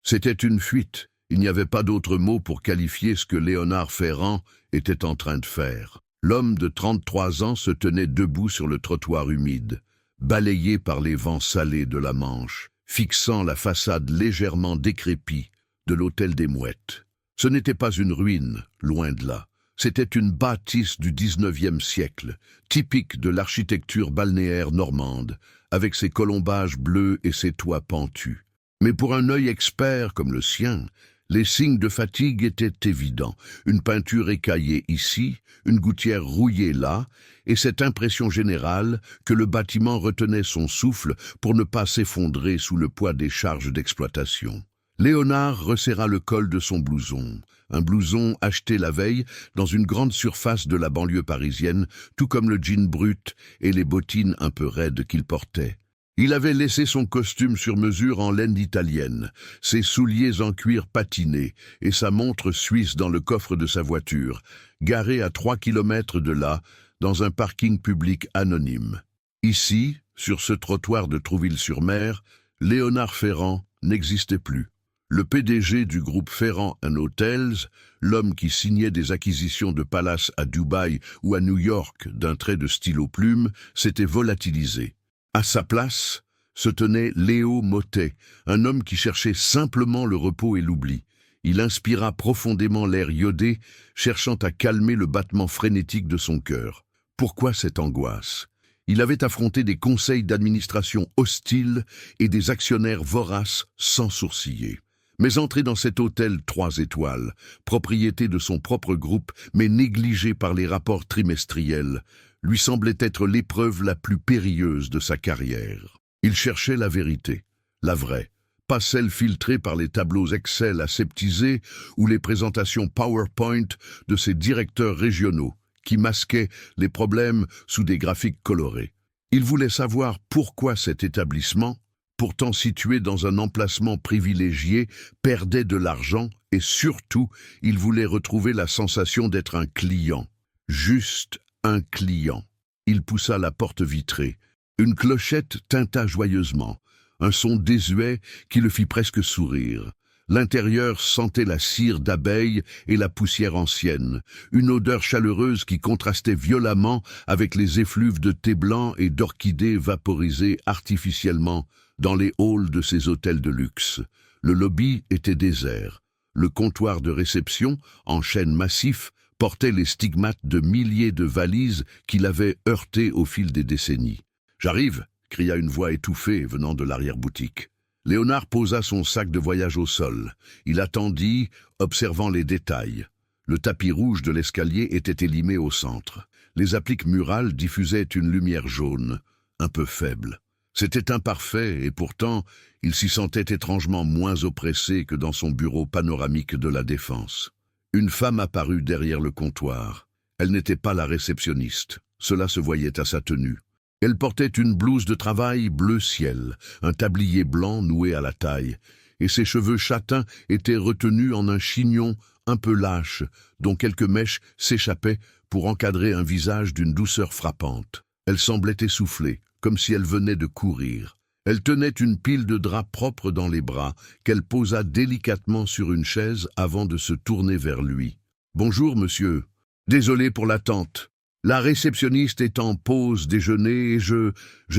C'était une fuite. Il n'y avait pas d'autre mot pour qualifier ce que Léonard Ferrand était en train de faire. L'homme de 33 ans se tenait debout sur le trottoir humide, balayé par les vents salés de la Manche, fixant la façade légèrement décrépie de l'hôtel des Mouettes. Ce n'était pas une ruine, loin de là. C'était une bâtisse du XIXe siècle, typique de l'architecture balnéaire normande, avec ses colombages bleus et ses toits pentus. Mais pour un œil expert comme le sien, les signes de fatigue étaient évidents. Une peinture écaillée ici, une gouttière rouillée là, et cette impression générale que le bâtiment retenait son souffle pour ne pas s'effondrer sous le poids des charges d'exploitation. Léonard resserra le col de son blouson, un blouson acheté la veille dans une grande surface de la banlieue parisienne, tout comme le jean brut et les bottines un peu raides qu'il portait. Il avait laissé son costume sur mesure en laine italienne, ses souliers en cuir patiné et sa montre suisse dans le coffre de sa voiture, garée à 3 kilomètres de là, dans un parking public anonyme. Ici, sur ce trottoir de Trouville-sur-Mer, Léonard Ferrand n'existait plus. Le PDG du groupe Ferrand & Hotels, l'homme qui signait des acquisitions de palaces à Dubaï ou à New York d'un trait de stylo plume, s'était volatilisé. À sa place se tenait Léo Mottet, un homme qui cherchait simplement le repos et l'oubli. Il inspira profondément l'air iodé, cherchant à calmer le battement frénétique de son cœur. Pourquoi cette angoisse ? Il avait affronté des conseils d'administration hostiles et des actionnaires voraces sans sourciller. Mais entrer dans cet hôtel 3 étoiles, propriété de son propre groupe mais négligé par les rapports trimestriels, lui semblait être l'épreuve la plus périlleuse de sa carrière. Il cherchait la vérité, la vraie, pas celle filtrée par les tableaux Excel aseptisés ou les présentations PowerPoint de ses directeurs régionaux, qui masquaient les problèmes sous des graphiques colorés. Il voulait savoir pourquoi cet établissement, pourtant situé dans un emplacement privilégié, perdait de l'argent et surtout, il voulait retrouver la sensation d'être un client. Juste un client. Il poussa la porte vitrée. Une clochette tinta joyeusement, un son désuet qui le fit presque sourire. L'intérieur sentait la cire d'abeille et la poussière ancienne, une odeur chaleureuse qui contrastait violemment avec les effluves de thé blanc et d'orchidées vaporisées artificiellement dans les halls de ces hôtels de luxe. Le lobby était désert. Le comptoir de réception, en chêne massif, portait les stigmates de milliers de valises qu'il avait heurtées au fil des décennies. « J'arrive !» cria une voix étouffée venant de l'arrière-boutique. Léonard posa son sac de voyage au sol. Il attendit, observant les détails. Le tapis rouge de l'escalier était élimé au centre. Les appliques murales diffusaient une lumière jaune, un peu faible. C'était imparfait et pourtant, il s'y sentait étrangement moins oppressé que dans son bureau panoramique de la Défense. Une femme apparut derrière le comptoir. Elle n'était pas la réceptionniste. Cela se voyait à sa tenue. Elle portait une blouse de travail bleu ciel, un tablier blanc noué à la taille, et ses cheveux châtains étaient retenus en un chignon un peu lâche, dont quelques mèches s'échappaient pour encadrer un visage d'une douceur frappante. Elle semblait essoufflée, comme si elle venait de courir. Elle tenait une pile de draps propres dans les bras, qu'elle posa délicatement sur une chaise avant de se tourner vers lui. « Bonjour, monsieur. Désolé pour l'attente. La réceptionniste est en pause déjeuner et je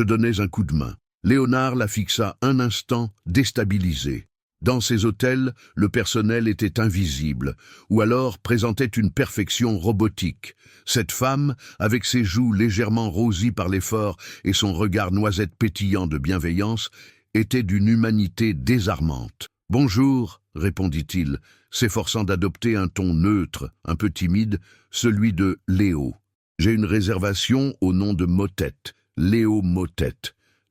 donnais un coup de main. » Léonard la fixa un instant, déstabilisé. Dans ces hôtels, le personnel était invisible, ou alors présentait une perfection robotique. Cette femme, avec ses joues légèrement rosies par l'effort et son regard noisette pétillant de bienveillance, était d'une humanité désarmante. « Bonjour », répondit-il, s'efforçant d'adopter un ton neutre, un peu timide, celui de Léo. « J'ai une réservation au nom de Mottet, Léo Mottet. »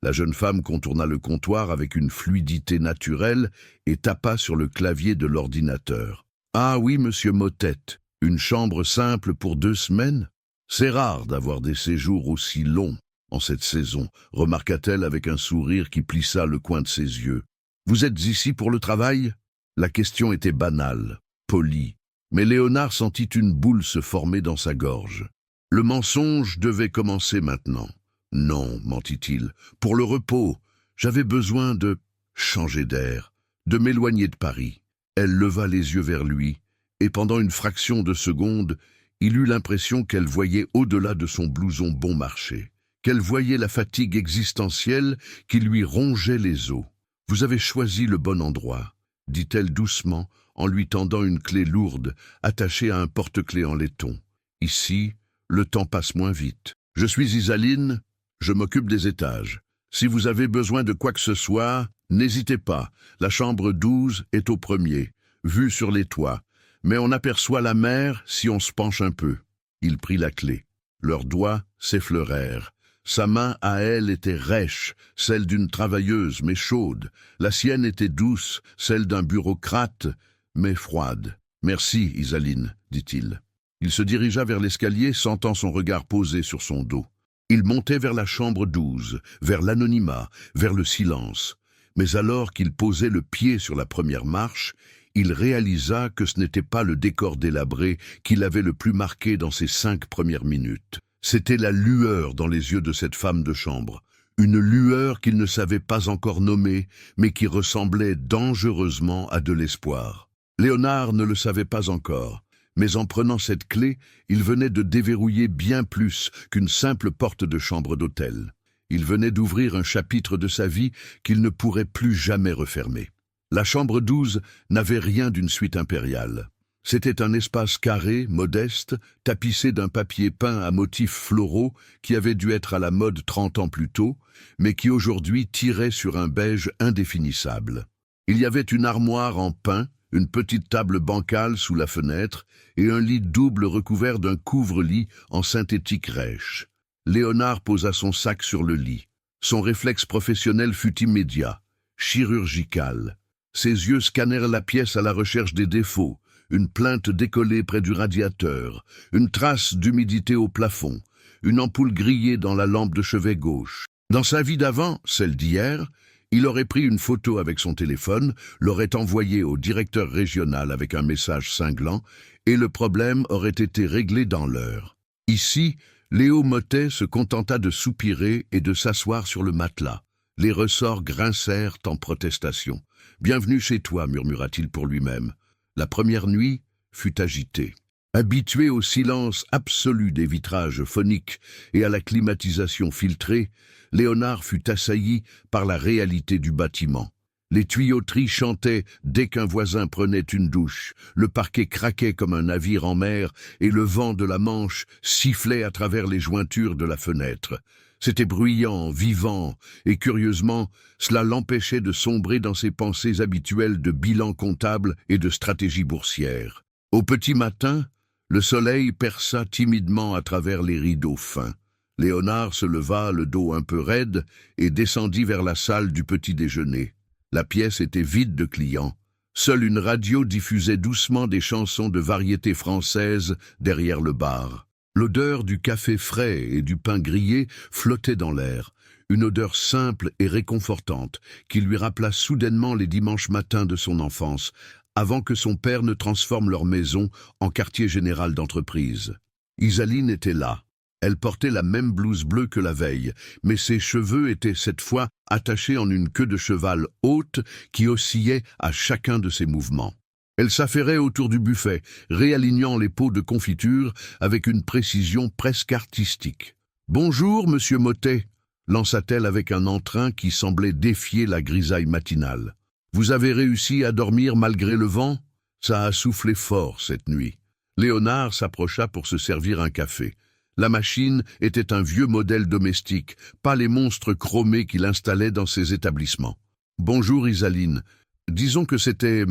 La jeune femme contourna le comptoir avec une fluidité naturelle et tapa sur le clavier de l'ordinateur. « Ah oui, monsieur Mottet, une chambre simple pour 2 semaines ? C'est rare d'avoir des séjours aussi longs en cette saison, remarqua-t-elle avec un sourire qui plissa le coin de ses yeux. « Vous êtes ici pour le travail ?» La question était banale, polie, mais Léonard sentit une boule se former dans sa gorge. Le mensonge devait commencer maintenant. « Non, mentit-il, pour le repos. J'avais besoin de changer d'air, de m'éloigner de Paris. Elle leva les yeux vers lui, et pendant une fraction de seconde, il eut l'impression qu'elle voyait au-delà de son blouson bon marché, qu'elle voyait la fatigue existentielle qui lui rongeait les os. « Vous avez choisi le bon endroit », dit-elle doucement, en lui tendant une clé lourde, attachée à un porte-clés en laiton. « Ici, le temps passe moins vite. Je suis Isaline, je m'occupe des étages. Si vous avez besoin de quoi que ce soit, n'hésitez pas. La chambre 12 est au premier, vue sur les toits. Mais on aperçoit la mer si on se penche un peu. » Il prit la clé. Leurs doigts s'effleurèrent. Sa main à elle était rêche, celle d'une travailleuse, mais chaude. La sienne était douce, celle d'un bureaucrate, mais froide. « Merci, Isaline, dit-il. » Il se dirigea vers l'escalier, sentant son regard posé sur son dos. Il montait vers la chambre 12, vers l'anonymat, vers le silence. Mais alors qu'il posait le pied sur la première marche, il réalisa que ce n'était pas le décor délabré qui l'avait le plus marqué dans ces 5 premières minutes. C'était la lueur dans les yeux de cette femme de chambre, une lueur qu'il ne savait pas encore nommer, mais qui ressemblait dangereusement à de l'espoir. Léonard ne le savait pas encore, mais en prenant cette clé, il venait de déverrouiller bien plus qu'une simple porte de chambre d'hôtel. Il venait d'ouvrir un chapitre de sa vie qu'il ne pourrait plus jamais refermer. La chambre 12 n'avait rien d'une suite impériale. C'était un espace carré, modeste, tapissé d'un papier peint à motifs floraux qui avait dû être à la mode 30 ans plus tôt, mais qui aujourd'hui tirait sur un beige indéfinissable. Il y avait une armoire en pin, une petite table bancale sous la fenêtre et un lit double recouvert d'un couvre-lit en synthétique rêche. Léonard posa son sac sur le lit. Son réflexe professionnel fut immédiat, chirurgical. Ses yeux scannèrent la pièce à la recherche des défauts, une plainte décollée près du radiateur, une trace d'humidité au plafond, une ampoule grillée dans la lampe de chevet gauche. Dans sa vie d'avant, celle d'hier, il aurait pris une photo avec son téléphone, l'aurait envoyée au directeur régional avec un message cinglant, et le problème aurait été réglé dans l'heure. Ici, Léo Mottet se contenta de soupirer et de s'asseoir sur le matelas. Les ressorts grincèrent en protestation. « Bienvenue chez toi », murmura-t-il pour lui-même. La première nuit fut agitée. Habitué au silence absolu des vitrages phoniques et à la climatisation filtrée, Léonard fut assailli par la réalité du bâtiment. Les tuyauteries chantaient dès qu'un voisin prenait une douche, le parquet craquait comme un navire en mer et le vent de la Manche sifflait à travers les jointures de la fenêtre. C'était bruyant, vivant, et curieusement, cela l'empêchait de sombrer dans ses pensées habituelles de bilan comptable et de stratégie boursière. Au petit matin, le soleil perça timidement à travers les rideaux fins. Léonard se leva, le dos un peu raide, et descendit vers la salle du petit déjeuner. La pièce était vide de clients. Seule une radio diffusait doucement des chansons de variété française derrière le bar. L'odeur du café frais et du pain grillé flottait dans l'air, une odeur simple et réconfortante qui lui rappela soudainement les dimanches matins de son enfance, avant que son père ne transforme leur maison en quartier général d'entreprise. Isaline était là. Elle portait la même blouse bleue que la veille, mais ses cheveux étaient cette fois attachés en une queue de cheval haute qui oscillait à chacun de ses mouvements. Elle s'affairait autour du buffet, réalignant les pots de confiture avec une précision presque artistique. « Bonjour, monsieur Mottet », lança-t-elle avec un entrain qui semblait défier la grisaille matinale. « Vous avez réussi à dormir malgré le vent ? Ça a soufflé fort cette nuit. » Léonard s'approcha pour se servir un café. La machine était un vieux modèle domestique, pas les monstres chromés qu'il installait dans ses établissements. « Bonjour, Isaline. Disons que c'était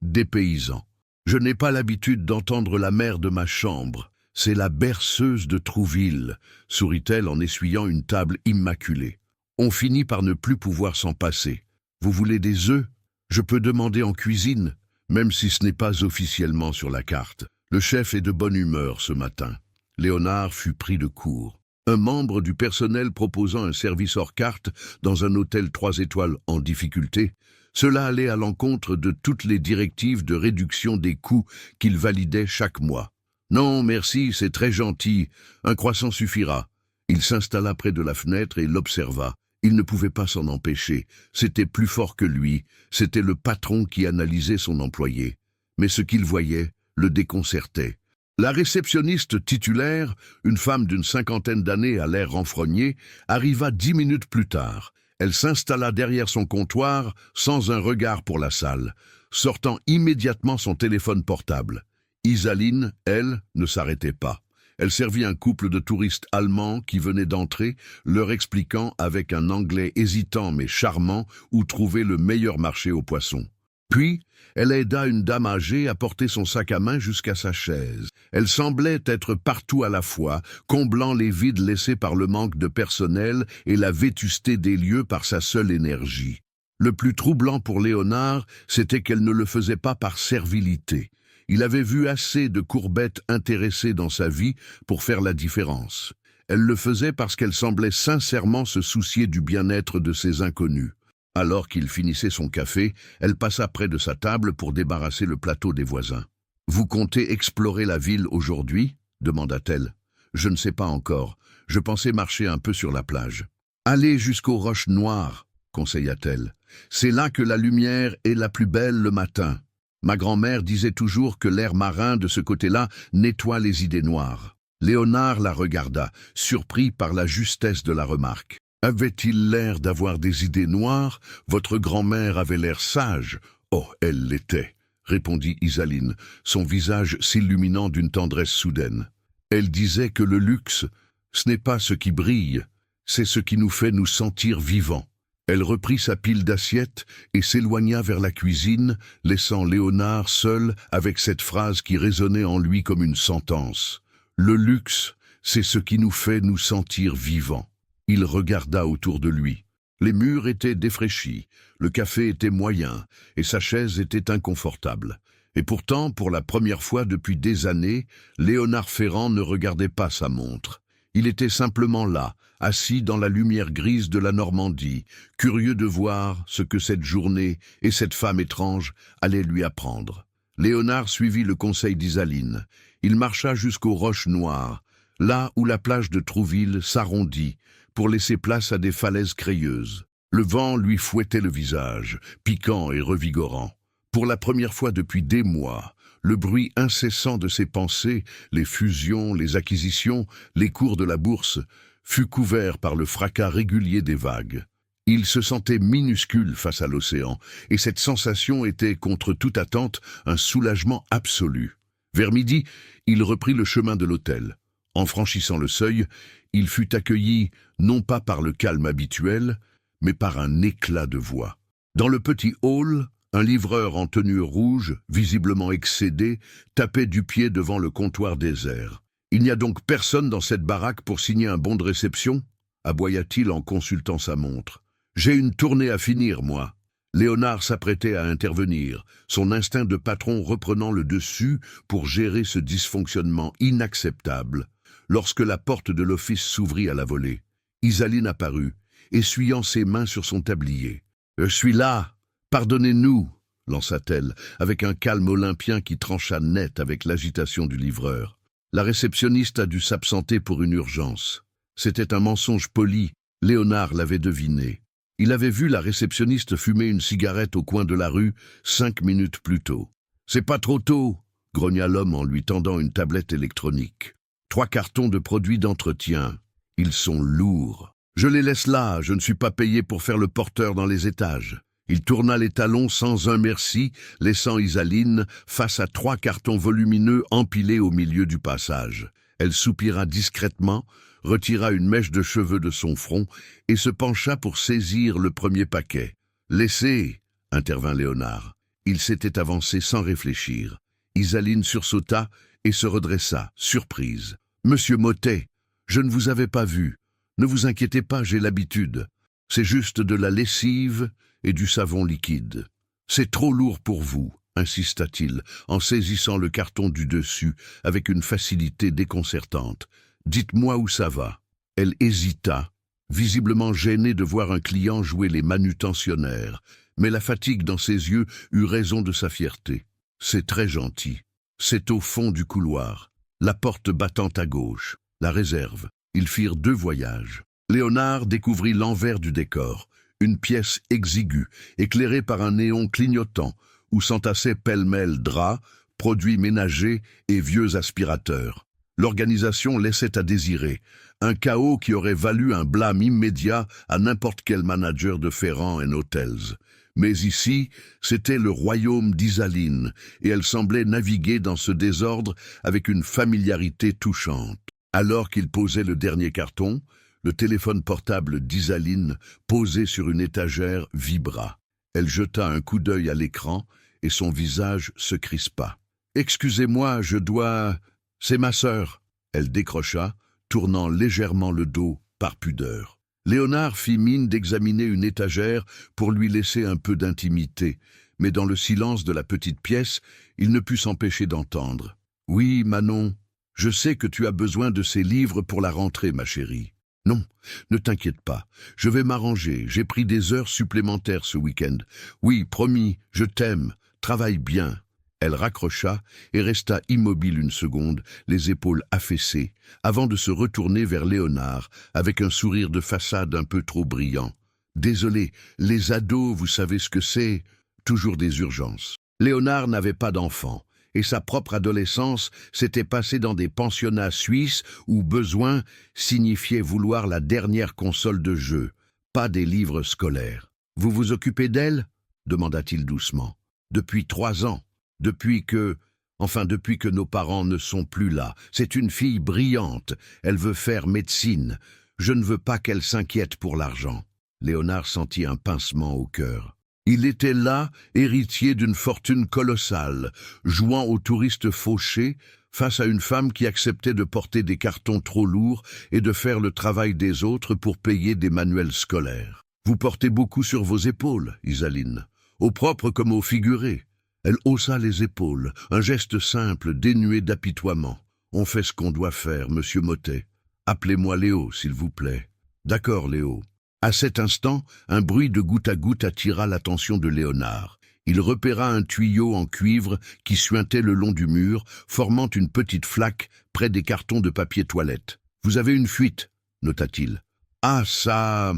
dépaysant. Je n'ai pas l'habitude d'entendre la mère de ma chambre. C'est la berceuse de Trouville, sourit-elle en essuyant une table immaculée. On finit par ne plus pouvoir s'en passer. Vous voulez des œufs? Je peux demander en cuisine, même si ce n'est pas officiellement sur la carte. Le chef est de bonne humeur ce matin. » Léonard fut pris de court. Un membre du personnel proposant un service hors carte dans un hôtel 3 étoiles en difficulté, cela allait à l'encontre de toutes les directives de réduction des coûts qu'il validait chaque mois. « Non, merci, c'est très gentil. Un croissant suffira. » Il s'installa près de la fenêtre et l'observa, Il ne pouvait pas s'en empêcher. C'était plus fort que lui. C'était le patron qui analysait son employé. Mais ce qu'il voyait le déconcertait. La réceptionniste titulaire, une femme d'une 50aine d'années à l'air renfrogné, arriva 10 minutes plus tard. Elle s'installa derrière son comptoir sans un regard pour la salle, sortant immédiatement son téléphone portable. Isaline, elle, ne s'arrêtait pas. Elle servit un couple de touristes allemands qui venaient d'entrer, leur expliquant avec un anglais hésitant mais charmant où trouver le meilleur marché aux poissons. Puis, elle aida une dame âgée à porter son sac à main jusqu'à sa chaise. Elle semblait être partout à la fois, comblant les vides laissés par le manque de personnel et la vétusté des lieux par sa seule énergie. Le plus troublant pour Léonard, c'était qu'elle ne le faisait pas par servilité. Il avait vu assez de courbettes intéressées dans sa vie pour faire la différence. Elle le faisait parce qu'elle semblait sincèrement se soucier du bien-être de ses inconnus. Alors qu'il finissait son café, elle passa près de sa table pour débarrasser le plateau des voisins. « Vous comptez explorer la ville aujourd'hui » demanda-t-elle. « Je ne sais pas encore. Je pensais marcher un peu sur la plage. »« Allez jusqu'aux Roches Noires » conseilla-t-elle. « C'est là que la lumière est la plus belle le matin. Ma grand-mère disait toujours que l'air marin de ce côté-là nettoie les idées noires. » Léonard la regarda, surpris par la justesse de la remarque. Avait-il l'air d'avoir des idées noires? Votre grand-mère avait l'air sage. Oh, elle l'était, répondit Isaline, son visage s'illuminant d'une tendresse soudaine. Elle disait que le luxe, ce n'est pas ce qui brille, c'est ce qui nous fait nous sentir vivants. Elle reprit sa pile d'assiettes et s'éloigna vers la cuisine, laissant Léonard seul avec cette phrase qui résonnait en lui comme une sentence. Le luxe, c'est ce qui nous fait nous sentir vivants. Il regarda autour de lui. Les murs étaient défraîchis, le café était moyen, et sa chaise était inconfortable. Et pourtant, pour la première fois depuis des années, Léonard Ferrand ne regardait pas sa montre. Il était simplement là, assis dans la lumière grise de la Normandie, curieux de voir ce que cette journée et cette femme étrange allaient lui apprendre. Léonard suivit le conseil d'Isaline. Il marcha jusqu'aux Roches Noires, là où la plage de Trouville s'arrondit, pour laisser place à des falaises crayeuses. Le vent lui fouettait le visage, piquant et revigorant. Pour la première fois depuis des mois, le bruit incessant de ses pensées, les fusions, les acquisitions, les cours de la bourse, fut couvert par le fracas régulier des vagues. Il se sentait minuscule face à l'océan, et cette sensation était, contre toute attente, un soulagement absolu. Vers midi, il reprit le chemin de l'hôtel. En franchissant le seuil, il fut accueilli non pas par le calme habituel, mais par un éclat de voix. Dans le petit hall, un livreur en tenue rouge, visiblement excédé, tapait du pied devant le comptoir désert. « Il n'y a donc personne dans cette baraque pour signer un bon de réception » aboya-t-il en consultant sa montre. « J'ai une tournée à finir, moi. » Léonard s'apprêtait à intervenir, son instinct de patron reprenant le dessus pour gérer ce dysfonctionnement inacceptable. Lorsque la porte de l'office s'ouvrit à la volée, Isaline apparut, essuyant ses mains sur son tablier. « Je suis là, pardonnez-nous » lança-t-elle, avec un calme olympien qui trancha net avec l'agitation du livreur. La réceptionniste a dû s'absenter pour une urgence. C'était un mensonge poli, Léonard l'avait deviné. Il avait vu la réceptionniste fumer une cigarette au coin de la rue 5 minutes plus tôt. « C'est pas trop tôt » grogna l'homme en lui tendant une tablette électronique. 3 cartons de produits d'entretien. Ils sont lourds. Je les laisse là, je ne suis pas payé pour faire le porteur dans les étages. Il tourna les talons sans un merci, laissant Isaline face à 3 cartons volumineux empilés au milieu du passage. Elle soupira discrètement, retira une mèche de cheveux de son front et se pencha pour saisir le premier paquet. « Laissez !» intervint Léonard. Il s'était avancé sans réfléchir. Isaline sursauta et se redressa, surprise. « Monsieur Mottet, je ne vous avais pas vu. Ne vous inquiétez pas, j'ai l'habitude. C'est juste de la lessive et du savon liquide. C'est trop lourd pour vous, insista-t-il, en saisissant le carton du dessus avec une facilité déconcertante. Dites-moi où ça va. » Elle hésita, visiblement gênée de voir un client jouer les manutentionnaires, mais la fatigue dans ses yeux eut raison de sa fierté. « C'est très gentil. C'est au fond du couloir, la porte battant à gauche, la réserve. » Ils firent 2 voyages. Léonard découvrit l'envers du décor, une pièce exiguë, éclairée par un néon clignotant, où s'entassaient pêle-mêle draps, produits ménagers et vieux aspirateurs. L'organisation laissait à désirer, un chaos qui aurait valu un blâme immédiat à n'importe quel manager de Ferrand & Hotels. Mais ici, c'était le royaume d'Isaline, et elle semblait naviguer dans ce désordre avec une familiarité touchante. Alors qu'il posait le dernier carton, le téléphone portable d'Isaline, posé sur une étagère, vibra. Elle jeta un coup d'œil à l'écran, et son visage se crispa. « Excusez-moi, je dois... C'est ma sœur. » Elle décrocha, tournant légèrement le dos par pudeur. Léonard fit mine d'examiner une étagère pour lui laisser un peu d'intimité, mais dans le silence de la petite pièce, il ne put s'empêcher d'entendre. « Oui, Manon, je sais que tu as besoin de ces livres pour la rentrée, ma chérie. Non, ne t'inquiète pas, je vais m'arranger, j'ai pris des heures supplémentaires ce week-end. Oui, promis, je t'aime, travaille bien. » Elle raccrocha et resta immobile une seconde, les épaules affaissées, avant de se retourner vers Léonard, avec un sourire de façade un peu trop brillant. « Désolé, les ados, vous savez ce que c'est, toujours des urgences. » Léonard n'avait pas d'enfant, et sa propre adolescence s'était passée dans des pensionnats suisses où besoin signifiait vouloir la dernière console de jeu, pas des livres scolaires. « Vous vous occupez d'elle » demanda-t-il doucement. « Depuis 3 ans. Depuis que nos parents ne sont plus là. C'est une fille brillante. Elle veut faire médecine. Je ne veux pas qu'elle s'inquiète pour l'argent. » Léonard sentit un pincement au cœur. Il était là, héritier d'une fortune colossale, jouant aux touristes fauchés, face à une femme qui acceptait de porter des cartons trop lourds et de faire le travail des autres pour payer des manuels scolaires. « Vous portez beaucoup sur vos épaules, Isaline, au propre comme au figuré. » Elle haussa les épaules, un geste simple, dénué d'apitoiement. « On fait ce qu'on doit faire, monsieur Mottet. Appelez-moi Léo, s'il vous plaît. »« D'accord, Léo. » À cet instant, un bruit de goutte à goutte attira l'attention de Léonard. Il repéra un tuyau en cuivre qui suintait le long du mur, formant une petite flaque près des cartons de papier toilette. « Vous avez une fuite, » nota-t-il. « Ah, ça...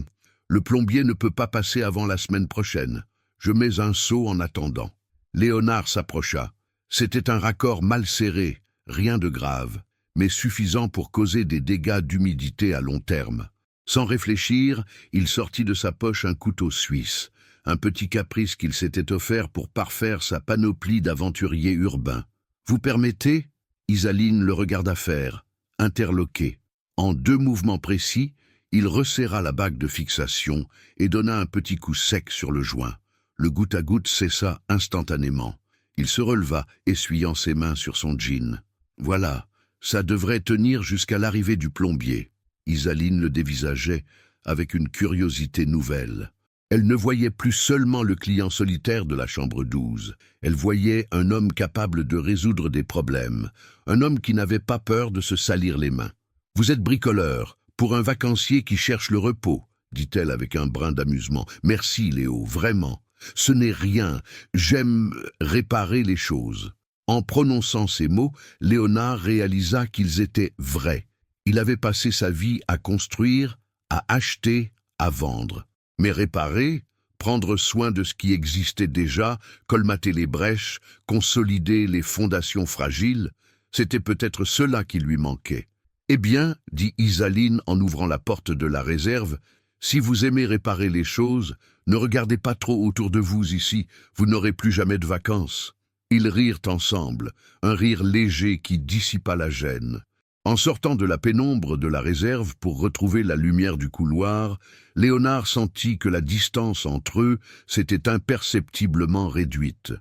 Le plombier ne peut pas passer avant la semaine prochaine. Je mets un seau en attendant. » Léonard s'approcha. C'était un raccord mal serré, rien de grave, mais suffisant pour causer des dégâts d'humidité à long terme. Sans réfléchir, il sortit de sa poche un couteau suisse, un petit caprice qu'il s'était offert pour parfaire sa panoplie d'aventurier urbain. « Vous permettez » Isaline le regarda faire, interloqué. En 2 mouvements précis, il resserra la bague de fixation et donna un petit coup sec sur le joint. Le goutte à goutte cessa instantanément. Il se releva, essuyant ses mains sur son jean. « Voilà, ça devrait tenir jusqu'à l'arrivée du plombier. » Isaline le dévisageait avec une curiosité nouvelle. Elle ne voyait plus seulement le client solitaire de la chambre 12. Elle voyait un homme capable de résoudre des problèmes, un homme qui n'avait pas peur de se salir les mains. « Vous êtes bricoleur, pour un vacancier qui cherche le repos, » dit-elle avec un brin d'amusement. « Merci, Léo, vraiment. Ce n'est rien, j'aime réparer les choses. » En prononçant ces mots, Léonard réalisa qu'ils étaient vrais. Il avait passé sa vie à construire, à acheter, à vendre. Mais réparer, prendre soin de ce qui existait déjà, colmater les brèches, consolider les fondations fragiles, c'était peut-être cela qui lui manquait. « Eh bien, dit Isaline en ouvrant la porte de la réserve, si vous aimez réparer les choses, ne regardez pas trop autour de vous ici, vous n'aurez plus jamais de vacances. » Ils rirent ensemble, un rire léger qui dissipa la gêne. En sortant de la pénombre de la réserve pour retrouver la lumière du couloir, Léonard sentit que la distance entre eux s'était imperceptiblement réduite.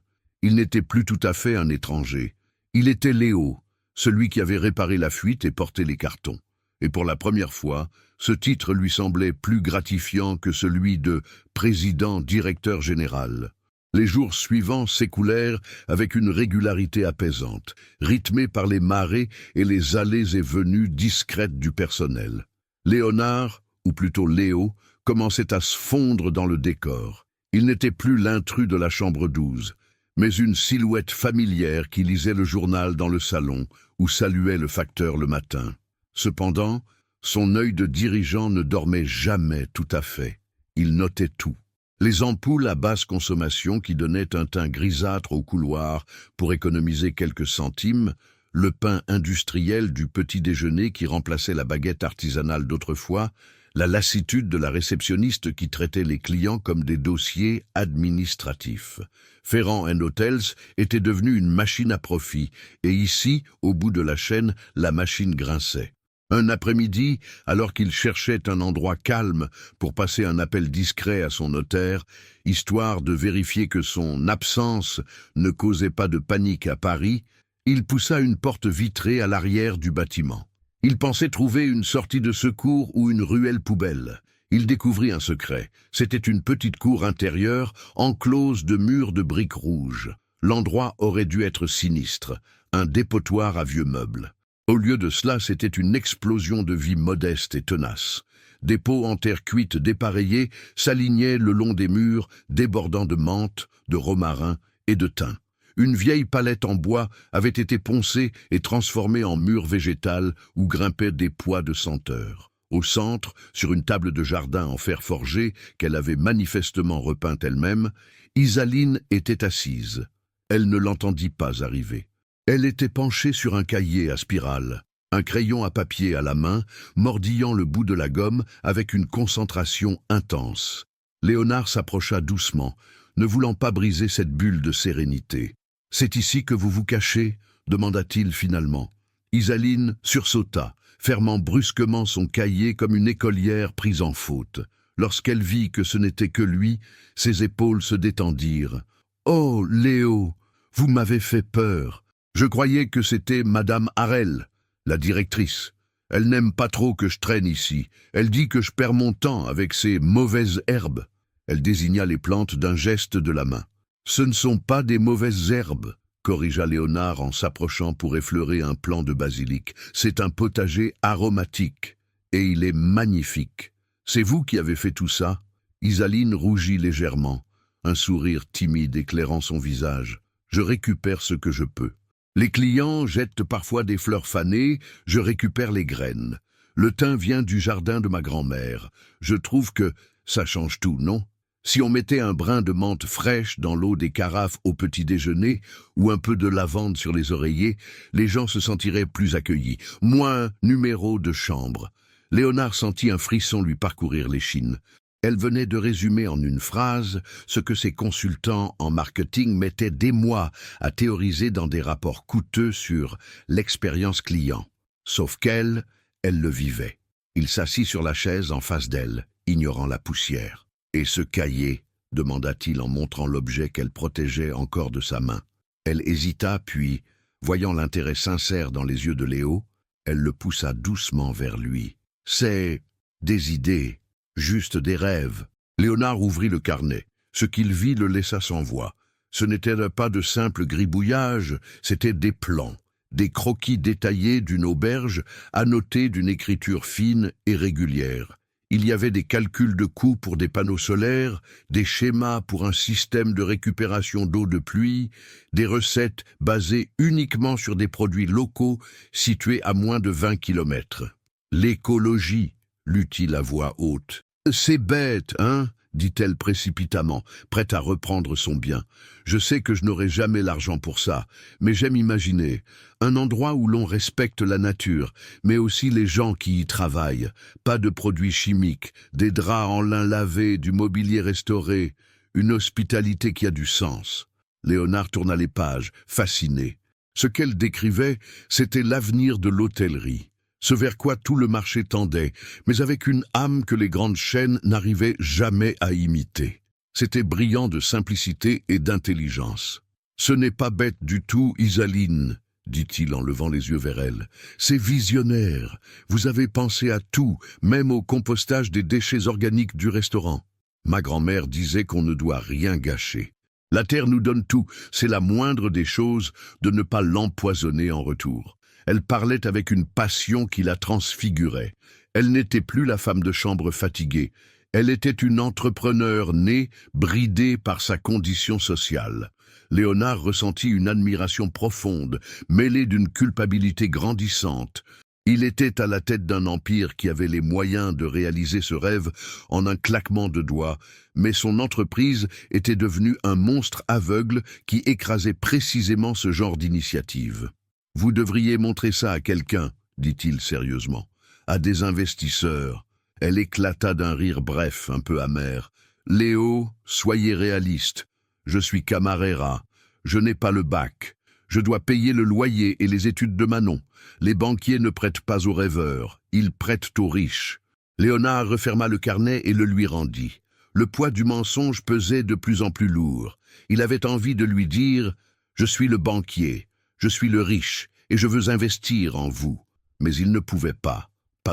Il n'était plus tout à fait un étranger. Il était Léo, celui qui avait réparé la fuite et porté les cartons. Et pour la première fois, ce titre lui semblait plus gratifiant que celui de président-directeur général. Les jours suivants s'écoulèrent avec une régularité apaisante, rythmée par les marées et les allées et venues discrètes du personnel. Léonard, ou plutôt Léo, commençait à se fondre dans le décor. Il n'était plus l'intrus de la chambre 12, mais une silhouette familière qui lisait le journal dans le salon ou saluait le facteur le matin. Cependant, Son œil de dirigeant ne dormait jamais tout à fait. Il notait tout. Les ampoules à basse consommation qui donnaient un teint grisâtre au couloir pour économiser quelques centimes, le pain industriel du petit déjeuner qui remplaçait la baguette artisanale d'autrefois, la lassitude de la réceptionniste qui traitait les clients comme des dossiers administratifs. Ferrand & Hotels était devenu une machine à profit, et ici, au bout de la chaîne, la machine grinçait. Un après-midi, alors qu'il cherchait un endroit calme pour passer un appel discret à son notaire, histoire de vérifier que son absence ne causait pas de panique à Paris, il poussa une porte vitrée à l'arrière du bâtiment. Il pensait trouver une sortie de secours ou une ruelle poubelle. Il découvrit un secret. C'était une petite cour intérieure, enclose de murs de briques rouges. L'endroit aurait dû être sinistre, un dépotoir à vieux meubles. Au lieu de cela, c'était une explosion de vie modeste et tenace. Des pots en terre cuite dépareillés s'alignaient le long des murs, débordant de menthe, de romarin et de thym. Une vieille palette en bois avait été poncée et transformée en mur végétal où grimpaient des pois de senteur. Au centre, sur une table de jardin en fer forgé qu'elle avait manifestement repeinte elle-même, Isaline était assise. Elle ne l'entendit pas arriver. Elle était penchée sur un cahier à spirale, un crayon à papier à la main, mordillant le bout de la gomme avec une concentration intense. Léonard s'approcha doucement, ne voulant pas briser cette bulle de sérénité. « C'est ici que vous vous cachez » demanda-t-il finalement. Isaline sursauta, fermant brusquement son cahier comme une écolière prise en faute. Lorsqu'elle vit que ce n'était que lui, ses épaules se détendirent. « Oh, Léo, vous m'avez fait peur. Je croyais que c'était Madame Harel, la directrice. Elle n'aime pas trop que je traîne ici. Elle dit que je perds mon temps avec ces mauvaises herbes. » Elle désigna les plantes d'un geste de la main. « Ce ne sont pas des mauvaises herbes, » corrigea Léonard en s'approchant pour effleurer un plant de basilic. « C'est un potager aromatique, et il est magnifique. C'est vous qui avez fait tout ça ?» Isaline rougit légèrement, un sourire timide éclairant son visage. « Je récupère ce que je peux. Les clients jettent parfois des fleurs fanées, je récupère les graines. Le thym vient du jardin de ma grand-mère. Je trouve que ça change tout, non ? Si on mettait un brin de menthe fraîche dans l'eau des carafes au petit déjeuner ou un peu de lavande sur les oreillers, les gens se sentiraient plus accueillis. Moins numéro de chambre. » Léonard sentit un frisson lui parcourir l'échine. Elle venait de résumer en une phrase ce que ses consultants en marketing mettaient des mois à théoriser dans des rapports coûteux sur l'expérience client. Sauf qu'elle, elle le vivait. Il s'assit sur la chaise en face d'elle, ignorant la poussière. « Et ce cahier ?» demanda-t-il en montrant l'objet qu'elle protégeait encore de sa main. Elle hésita, puis, voyant l'intérêt sincère dans les yeux de Léo, elle le poussa doucement vers lui. « C'est des idées, juste des rêves. » Léonard ouvrit le carnet. Ce qu'il vit le laissa sans voix. Ce n'était pas de simples gribouillages, c'étaient des plans, des croquis détaillés d'une auberge, annotés d'une écriture fine et régulière. Il y avait des calculs de coûts pour des panneaux solaires, des schémas pour un système de récupération d'eau de pluie, des recettes basées uniquement sur des produits locaux situés à moins de 20 kilomètres. « L'écologie » lut-il à voix haute. « C'est bête, hein ?» dit-elle précipitamment, prête à reprendre son bien. « Je sais que je n'aurai jamais l'argent pour ça, mais j'aime imaginer un endroit où l'on respecte la nature, mais aussi les gens qui y travaillent. Pas de produits chimiques, des draps en lin lavé, du mobilier restauré, une hospitalité qui a du sens. » Léonard tourna les pages, fasciné. Ce qu'elle décrivait, c'était l'avenir de l'hôtellerie. Ce vers quoi tout le marché tendait, mais avec une âme que les grandes chaînes n'arrivaient jamais à imiter. C'était brillant de simplicité et d'intelligence. « Ce n'est pas bête du tout, Isaline, » dit-il en levant les yeux vers elle. « C'est visionnaire. Vous avez pensé à tout, même au compostage des déchets organiques du restaurant. Ma grand-mère disait qu'on ne doit rien gâcher. La terre nous donne tout, c'est la moindre des choses de ne pas l'empoisonner en retour. » Elle parlait avec une passion qui la transfigurait. Elle n'était plus la femme de chambre fatiguée. Elle était une entrepreneure née, bridée par sa condition sociale. Léonard ressentit une admiration profonde, mêlée d'une culpabilité grandissante. Il était à la tête d'un empire qui avait les moyens de réaliser ce rêve en un claquement de doigts, mais son entreprise était devenue un monstre aveugle qui écrasait précisément ce genre d'initiative. « Vous devriez montrer ça à quelqu'un, dit-il sérieusement, à des investisseurs. » Elle éclata d'un rire bref, un peu amer. « Léo, soyez réaliste. Je suis Camarera. Je n'ai pas le bac. Je dois payer le loyer et les études de Manon. Les banquiers ne prêtent pas aux rêveurs, ils prêtent aux riches. » Léonard referma le carnet et le lui rendit. Le poids du mensonge pesait de plus en plus lourd. Il avait envie de lui dire « Je suis le banquier, je suis le riche, et je veux investir en vous. » Mais il ne pouvait pas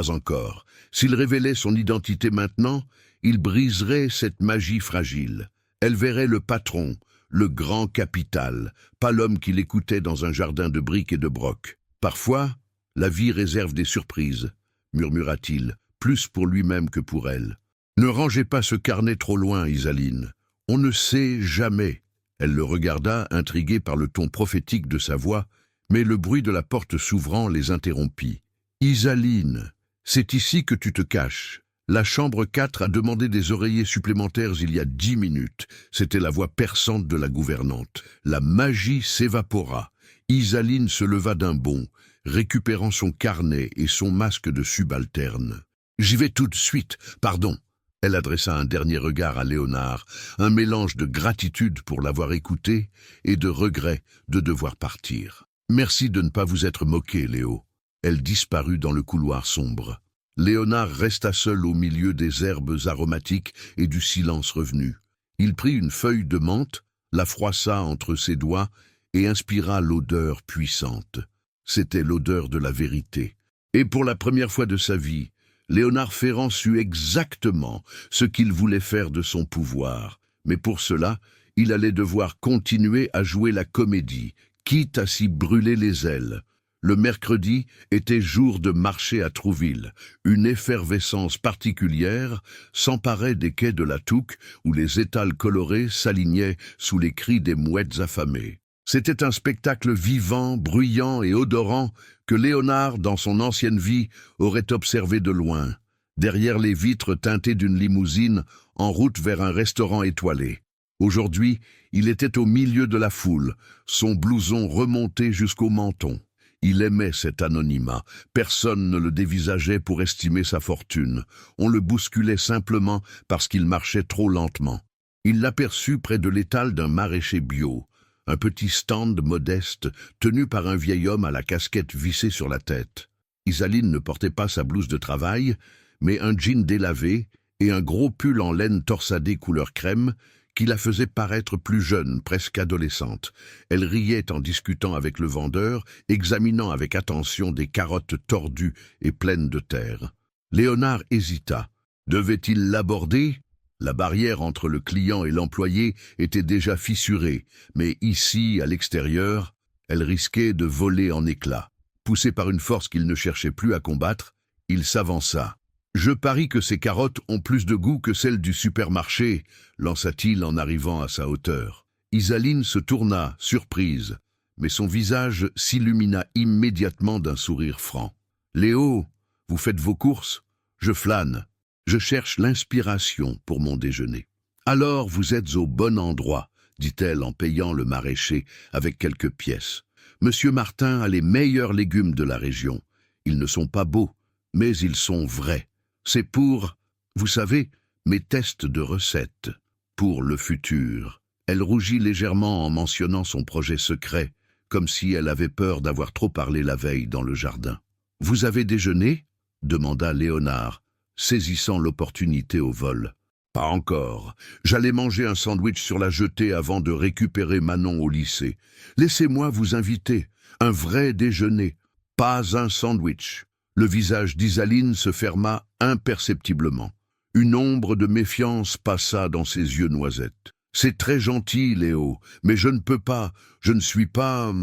encore. S'il révélait son identité maintenant, il briserait cette magie fragile. Elle verrait le patron, le grand capital, pas l'homme qui l'écoutait dans un jardin de briques et de brocs. « Parfois, la vie réserve des surprises, » murmura-t-il, plus pour lui-même que pour elle. « Ne rangez pas ce carnet trop loin, Isaline. On ne sait jamais. » Elle le regarda, intriguée par le ton prophétique de sa voix, mais le bruit de la porte s'ouvrant les interrompit. « Isaline, c'est ici que tu te caches. La chambre 4 a demandé des oreillers supplémentaires il y a 10 minutes. » C'était la voix perçante de la gouvernante. La magie s'évapora. Isaline se leva d'un bond, récupérant son carnet et son masque de subalterne. « J'y vais tout de suite, pardon. » Elle adressa un dernier regard à Léonard, un mélange de gratitude pour l'avoir écouté et de regret de devoir partir. « Merci de ne pas vous être moqué, Léo. » Elle disparut dans le couloir sombre. Léonard resta seul au milieu des herbes aromatiques et du silence revenu. Il prit une feuille de menthe, la froissa entre ses doigts et inspira l'odeur puissante. C'était l'odeur de la vérité. Et pour la première fois de sa vie, Léonard Ferrand sut exactement ce qu'il voulait faire de son pouvoir. Mais pour cela, il allait devoir continuer à jouer la comédie, quitte à s'y brûler les ailes. Le mercredi était jour de marché à Trouville. Une effervescence particulière s'emparait des quais de la Touques où les étals colorés s'alignaient sous les cris des mouettes affamées. C'était un spectacle vivant, bruyant et odorant que Léonard, dans son ancienne vie, aurait observé de loin, derrière les vitres teintées d'une limousine en route vers un restaurant étoilé. Aujourd'hui, il était au milieu de la foule, son blouson remonté jusqu'au menton. Il aimait cet anonymat. Personne ne le dévisageait pour estimer sa fortune. On le bousculait simplement parce qu'il marchait trop lentement. Il l'aperçut près de l'étal d'un maraîcher bio, un petit stand modeste tenu par un vieil homme à la casquette vissée sur la tête. Isaline ne portait pas sa blouse de travail, mais un jean délavé et un gros pull en laine torsadé couleur crème qui la faisait paraître plus jeune, presque adolescente. Elle riait en discutant avec le vendeur, examinant avec attention des carottes tordues et pleines de terre. Léonard hésita. Devait-il l'aborder ? La barrière entre le client et l'employé était déjà fissurée, mais ici, à l'extérieur, elle risquait de voler en éclats. Poussé par une force qu'il ne cherchait plus à combattre, il s'avança. « Je parie que ces carottes ont plus de goût que celles du supermarché », lança-t-il en arrivant à sa hauteur. Isaline se tourna, surprise, mais son visage s'illumina immédiatement d'un sourire franc. « Léo, vous faites vos courses ? Je flâne. Je cherche l'inspiration pour mon déjeuner. »« Alors vous êtes au bon endroit, » dit-elle en payant le maraîcher avec quelques pièces. « Monsieur Martin a les meilleurs légumes de la région. Ils ne sont pas beaux, mais ils sont vrais. C'est pour, vous savez, mes tests de recettes. Pour le futur. » Elle rougit légèrement en mentionnant son projet secret, comme si elle avait peur d'avoir trop parlé la veille dans le jardin. « Vous avez déjeuné ?» demanda Léonard, saisissant l'opportunité au vol. « Pas encore. J'allais manger un sandwich sur la jetée avant de récupérer Manon au lycée. Laissez-moi vous inviter. Un vrai déjeuner. Pas un sandwich. » Le visage d'Isaline se ferma imperceptiblement. Une ombre de méfiance passa dans ses yeux noisettes. « C'est très gentil, Léo, mais je ne peux pas, je ne suis pas...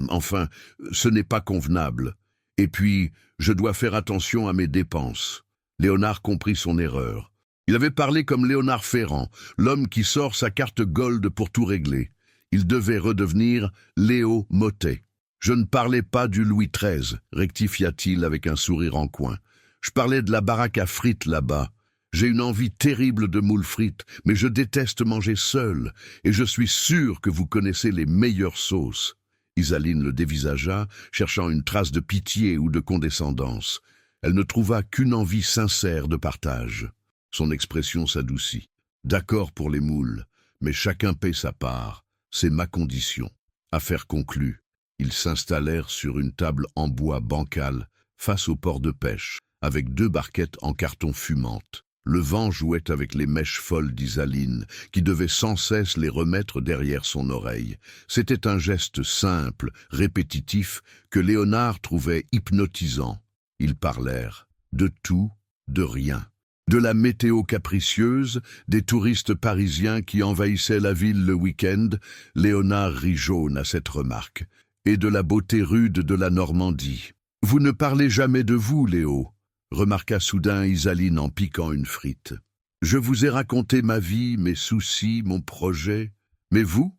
enfin, ce n'est pas convenable. Et puis, je dois faire attention à mes dépenses. » Léonard comprit son erreur. Il avait parlé comme Léonard Ferrand, l'homme qui sort sa carte gold pour tout régler. Il devait redevenir Léo Mottet. Je ne parlais pas du Louis XIII, rectifia-t-il avec un sourire en coin. Je parlais de la baraque à frites là-bas. J'ai une envie terrible de moules frites, mais je déteste manger seul, et je suis sûr que vous connaissez les meilleures sauces. Isaline le dévisagea, cherchant une trace de pitié ou de condescendance. Elle ne trouva qu'une envie sincère de partage. Son expression s'adoucit. D'accord pour les moules, mais chacun paie sa part. C'est ma condition. Affaire conclue. Ils s'installèrent sur une table en bois bancal, face au port de pêche, avec 2 barquettes en carton fumantes. Le vent jouait avec les mèches folles d'Isaline, qui devait sans cesse les remettre derrière son oreille. C'était un geste simple, répétitif, que Léonard trouvait hypnotisant. Ils parlèrent de tout, de rien. De la météo capricieuse, des touristes parisiens qui envahissaient la ville le week-end, Léonard rit jaune à cette remarque, et de la beauté rude de la Normandie. « Vous ne parlez jamais de vous, Léo », remarqua soudain Isaline en piquant une frite. « Je vous ai raconté ma vie, mes soucis, mon projet. Mais vous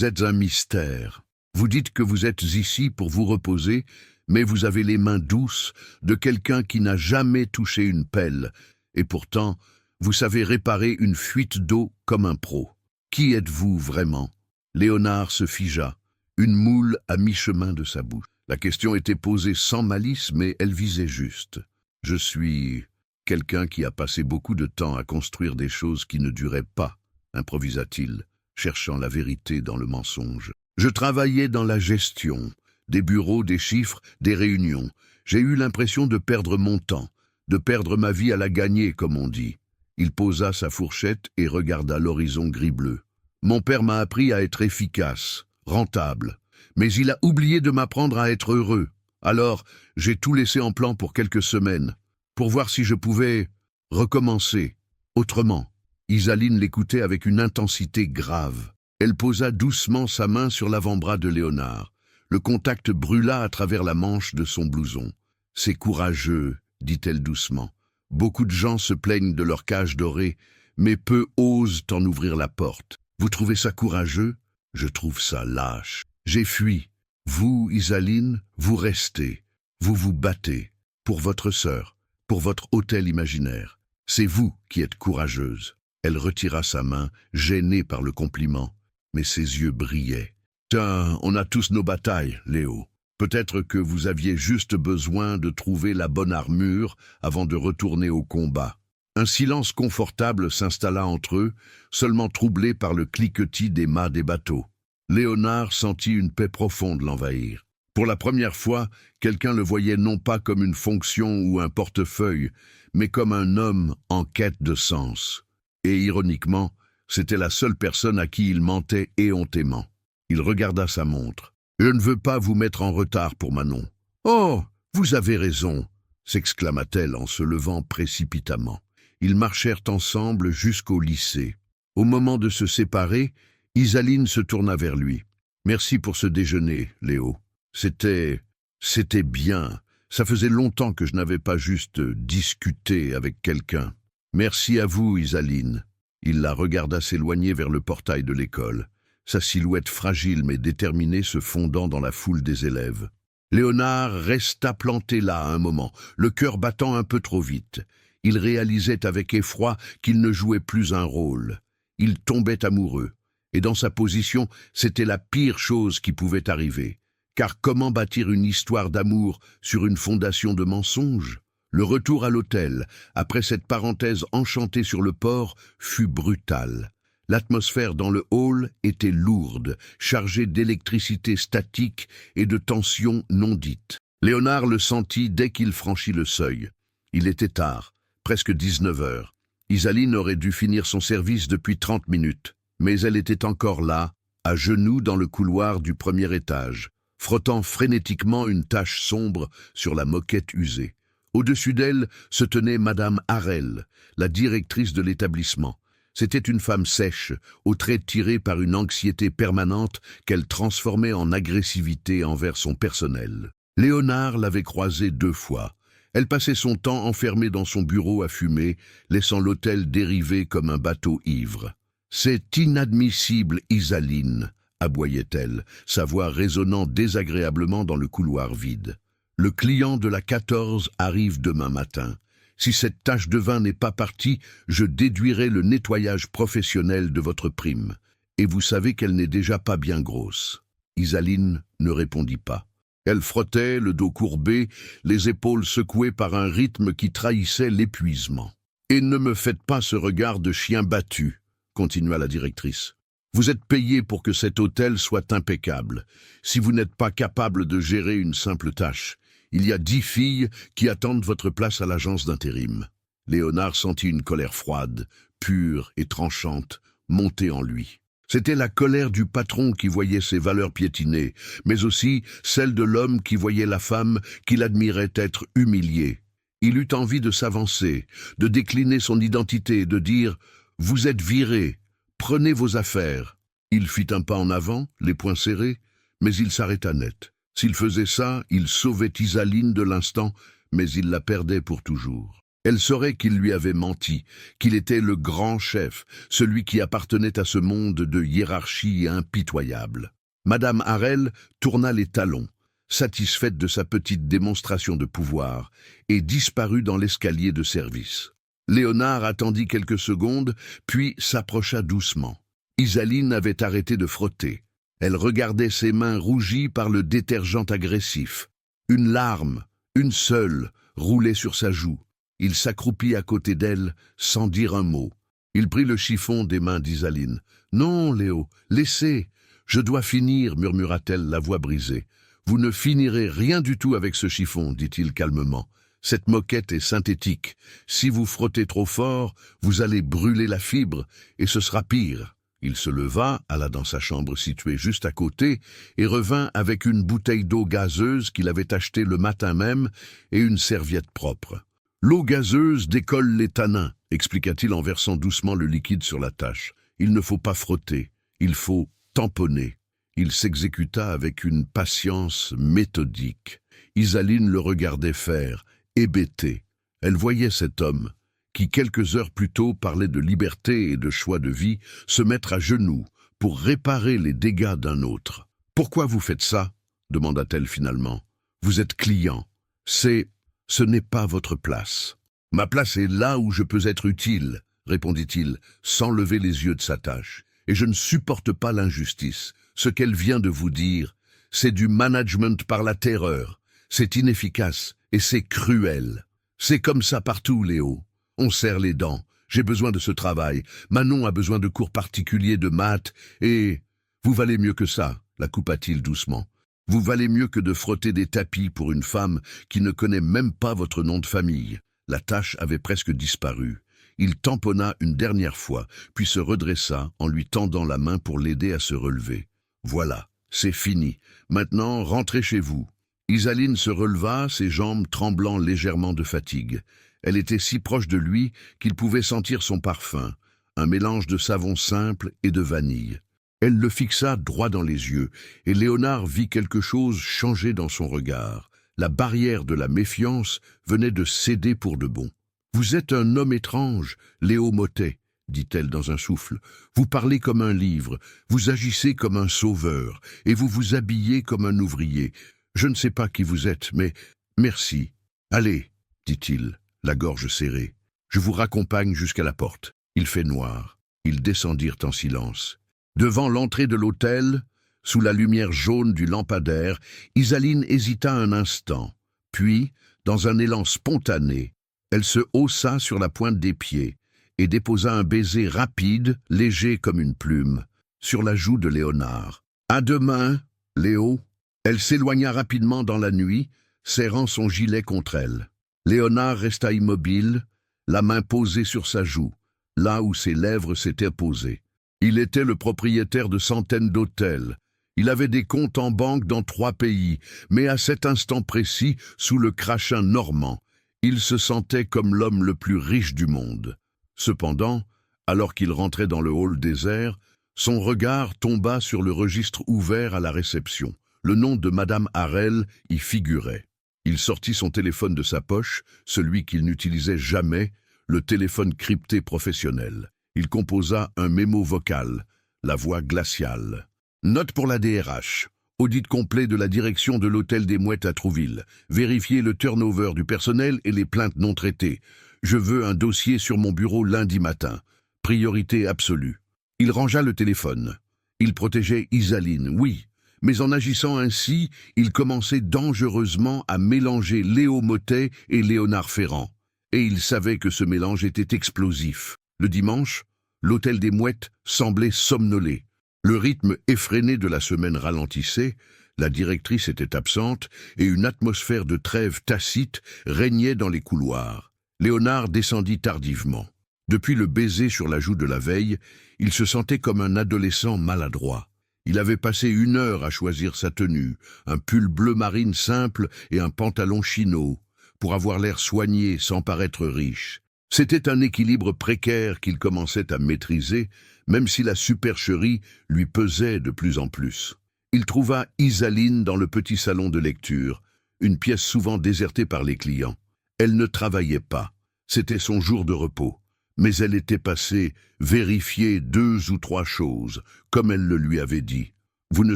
êtes un mystère. Vous dites que vous êtes ici pour vous reposer, mais vous avez les mains douces de quelqu'un qui n'a jamais touché une pelle, et pourtant, vous savez réparer une fuite d'eau comme un pro. Qui êtes-vous vraiment ?» Léonard se figea, une moule à mi-chemin de sa bouche. La question était posée sans malice, mais elle visait juste. « Je suis quelqu'un qui a passé beaucoup de temps à construire des choses qui ne duraient pas, » improvisa-t-il, cherchant la vérité dans le mensonge. « Je travaillais dans la gestion, des bureaux, des chiffres, des réunions. J'ai eu l'impression de perdre mon temps, de perdre ma vie à la gagner, comme on dit. » Il posa sa fourchette et regarda l'horizon gris-bleu. « Mon père m'a appris à être efficace, rentable, mais il a oublié de m'apprendre à être heureux. Alors, j'ai tout laissé en plan pour quelques semaines, pour voir si je pouvais recommencer, autrement. » Isaline l'écoutait avec une intensité grave. Elle posa doucement sa main sur l'avant-bras de Léonard. Le contact brûla à travers la manche de son blouson. « C'est courageux, » dit-elle doucement. « Beaucoup de gens se plaignent de leur cage dorée, mais peu osent en ouvrir la porte. Vous trouvez ça courageux? Je trouve ça lâche. J'ai fui. Vous, Isaline, vous restez. Vous vous battez. Pour votre sœur, pour votre hôtel imaginaire. C'est vous qui êtes courageuse. » Elle retira sa main, gênée par le compliment, mais ses yeux brillaient. « Tiens, on a tous nos batailles, Léo. Peut-être que vous aviez juste besoin de trouver la bonne armure avant de retourner au combat. » Un silence confortable s'installa entre eux, seulement troublé par le cliquetis des mâts des bateaux. Léonard sentit une paix profonde l'envahir. Pour la première fois, quelqu'un le voyait non pas comme une fonction ou un portefeuille, mais comme un homme en quête de sens. Et ironiquement, c'était la seule personne à qui il mentait éhontément. Il regarda sa montre. « Je ne veux pas vous mettre en retard pour Manon. »« Oh, vous avez raison !» s'exclama-t-elle en se levant précipitamment. Ils marchèrent ensemble jusqu'au lycée. Au moment de se séparer, Isaline se tourna vers lui. « Merci pour ce déjeuner, Léo. C'était bien. Ça faisait longtemps que je n'avais pas juste discuté avec quelqu'un. Merci à vous, Isaline. » Il la regarda s'éloigner vers le portail de l'école, sa silhouette fragile mais déterminée se fondant dans la foule des élèves. Léonard resta planté là un moment, le cœur battant un peu trop vite. Il réalisait avec effroi qu'il ne jouait plus un rôle. Il tombait amoureux. Et dans sa position, c'était la pire chose qui pouvait arriver. Car comment bâtir une histoire d'amour sur une fondation de mensonges? Le retour à l'hôtel, après cette parenthèse enchantée sur le port, fut brutal. L'atmosphère dans le hall était lourde, chargée d'électricité statique et de tensions non dites. Léonard le sentit dès qu'il franchit le seuil. Il était tard, presque 19 heures. Isaline aurait dû finir son service depuis 30 minutes. Mais elle était encore là, à genoux dans le couloir du premier étage, frottant frénétiquement une tache sombre sur la moquette usée. Au-dessus d'elle se tenait Madame Harel, la directrice de l'établissement. C'était une femme sèche, aux traits tirés par une anxiété permanente qu'elle transformait en agressivité envers son personnel. Léonard l'avait croisée 2 fois. Elle passait son temps enfermée dans son bureau à fumer, laissant l'hôtel dériver comme un bateau ivre. « C'est inadmissible, Isaline », aboyait-elle, sa voix résonnant désagréablement dans le couloir vide. Le client de la 14 arrive demain matin. Si cette tache de vin n'est pas partie, je déduirai le nettoyage professionnel de votre prime. Et vous savez qu'elle n'est déjà pas bien grosse. Isaline ne répondit pas. Elle frottait, le dos courbé, les épaules secouées par un rythme qui trahissait l'épuisement. « Et ne me faites pas ce regard de chien battu », continua la directrice. « Vous êtes payé pour que cet hôtel soit impeccable. Si vous n'êtes pas capable de gérer une simple tâche, il y a 10 filles qui attendent votre place à l'agence d'intérim. » Léonard sentit une colère froide, pure et tranchante, monter en lui. C'était la colère du patron qui voyait ses valeurs piétinées, mais aussi celle de l'homme qui voyait la femme qu'il admirait être humiliée. Il eut envie de s'avancer, de décliner son identité, de dire « Vous êtes viré, prenez vos affaires ». Il fit un pas en avant, les poings serrés, mais il s'arrêta net. S'il faisait ça, il sauvait Isaline de l'instant, mais il la perdait pour toujours. Elle saurait qu'il lui avait menti, qu'il était le grand chef, celui qui appartenait à ce monde de hiérarchie impitoyable. Madame Harel tourna les talons, satisfaite de sa petite démonstration de pouvoir, et disparut dans l'escalier de service. Léonard attendit quelques secondes, puis s'approcha doucement. Isaline avait arrêté de frotter. Elle regardait ses mains rougies par le détergent agressif. Une larme, une seule, roulait sur sa joue. Il s'accroupit à côté d'elle, sans dire un mot. Il prit le chiffon des mains d'Isaline. « Non, Léo, laissez. Je dois finir, murmura-t-elle, la voix brisée. « Vous ne finirez rien du tout avec ce chiffon, dit-il calmement. Cette moquette est synthétique. Si vous frottez trop fort, vous allez brûler la fibre, et ce sera pire. » Il se leva, alla dans sa chambre située juste à côté, et revint avec une bouteille d'eau gazeuse qu'il avait achetée le matin même, et une serviette propre. « L'eau gazeuse décolle les tanins, » expliqua-t-il en versant doucement le liquide sur la tache. « Il ne faut pas frotter, il faut tamponner. » Il s'exécuta avec une patience méthodique. Isaline le regardait faire, hébétée. Elle voyait cet homme, qui quelques heures plus tôt parlait de liberté et de choix de vie, se mettre à genoux pour réparer les dégâts d'un autre. « Pourquoi vous faites ça ?» demanda-t-elle finalement. « Vous êtes client. Ce n'est pas votre place. »« Ma place est là où je peux être utile, » répondit-il, sans lever les yeux de sa tâche. « Et je ne supporte pas l'injustice. Ce qu'elle vient de vous dire, c'est du management par la terreur. C'est inefficace et c'est cruel. C'est comme ça partout, Léo. On serre les dents. J'ai besoin de ce travail. Manon a besoin de cours particuliers de maths et... Vous valez mieux que ça, la coupa-t-il doucement. Vous valez mieux que de frotter des tapis pour une femme qui ne connaît même pas votre nom de famille. » La tache avait presque disparu. Il tamponna une dernière fois, puis se redressa en lui tendant la main pour l'aider à se relever. « Voilà, c'est fini. Maintenant, rentrez chez vous. » Isaline se releva, ses jambes tremblant légèrement de fatigue. Elle était si proche de lui qu'il pouvait sentir son parfum, un mélange de savon simple et de vanille. Elle le fixa droit dans les yeux, et Léonard vit quelque chose changer dans son regard. La barrière de la méfiance venait de céder pour de bon. « Vous êtes un homme étrange, Léo Mottet, » dit-elle dans un souffle. « Vous parlez comme un livre, vous agissez comme un sauveur, et vous vous habillez comme un ouvrier. Je ne sais pas qui vous êtes, mais merci. Allez, dit-il, la gorge serrée. Je vous raccompagne jusqu'à la porte. Il fait noir. » Ils descendirent en silence. Devant l'entrée de l'hôtel, sous la lumière jaune du lampadaire, Isaline hésita un instant. Puis, dans un élan spontané, elle se haussa sur la pointe des pieds et déposa un baiser rapide, léger comme une plume, sur la joue de Léonard. « À demain, Léo !» Elle s'éloigna rapidement dans la nuit, serrant son gilet contre elle. Léonard resta immobile, la main posée sur sa joue, là où ses lèvres s'étaient posées. Il était le propriétaire de centaines d'hôtels. Il avait des comptes en banque dans 3 pays, mais à cet instant précis, sous le crachin normand, il se sentait comme l'homme le plus riche du monde. Cependant, alors qu'il rentrait dans le hall désert, son regard tomba sur le registre ouvert à la réception. Le nom de Madame Harel y figurait. Il sortit son téléphone de sa poche, celui qu'il n'utilisait jamais, le téléphone crypté professionnel. Il composa un mémo vocal, la voix glaciale. Note pour la DRH. Audit complet de la direction de l'Hôtel des Mouettes à Trouville. Vérifiez le turnover du personnel et les plaintes non traitées. Je veux un dossier sur mon bureau lundi matin. Priorité absolue. Il rangea le téléphone. Il protégeait Isaline, oui. Mais en agissant ainsi, il commençait dangereusement à mélanger Léo Mottet et Léonard Ferrand. Et il savait que ce mélange était explosif. Le dimanche, l'Hôtel des Mouettes semblait somnoler. Le rythme effréné de la semaine ralentissait, la directrice était absente et une atmosphère de trêve tacite régnait dans les couloirs. Léonard descendit tardivement. Depuis le baiser sur la joue de la veille, il se sentait comme un adolescent maladroit. Il avait passé 1 heure à choisir sa tenue, un pull bleu marine simple et un pantalon chino, pour avoir l'air soigné sans paraître riche. C'était un équilibre précaire qu'il commençait à maîtriser, même si la supercherie lui pesait de plus en plus. Il trouva Isaline dans le petit salon de lecture, une pièce souvent désertée par les clients. Elle ne travaillait pas, c'était son jour de repos, mais elle était passée vérifier 2 ou 3 choses, comme elle le lui avait dit. « Vous ne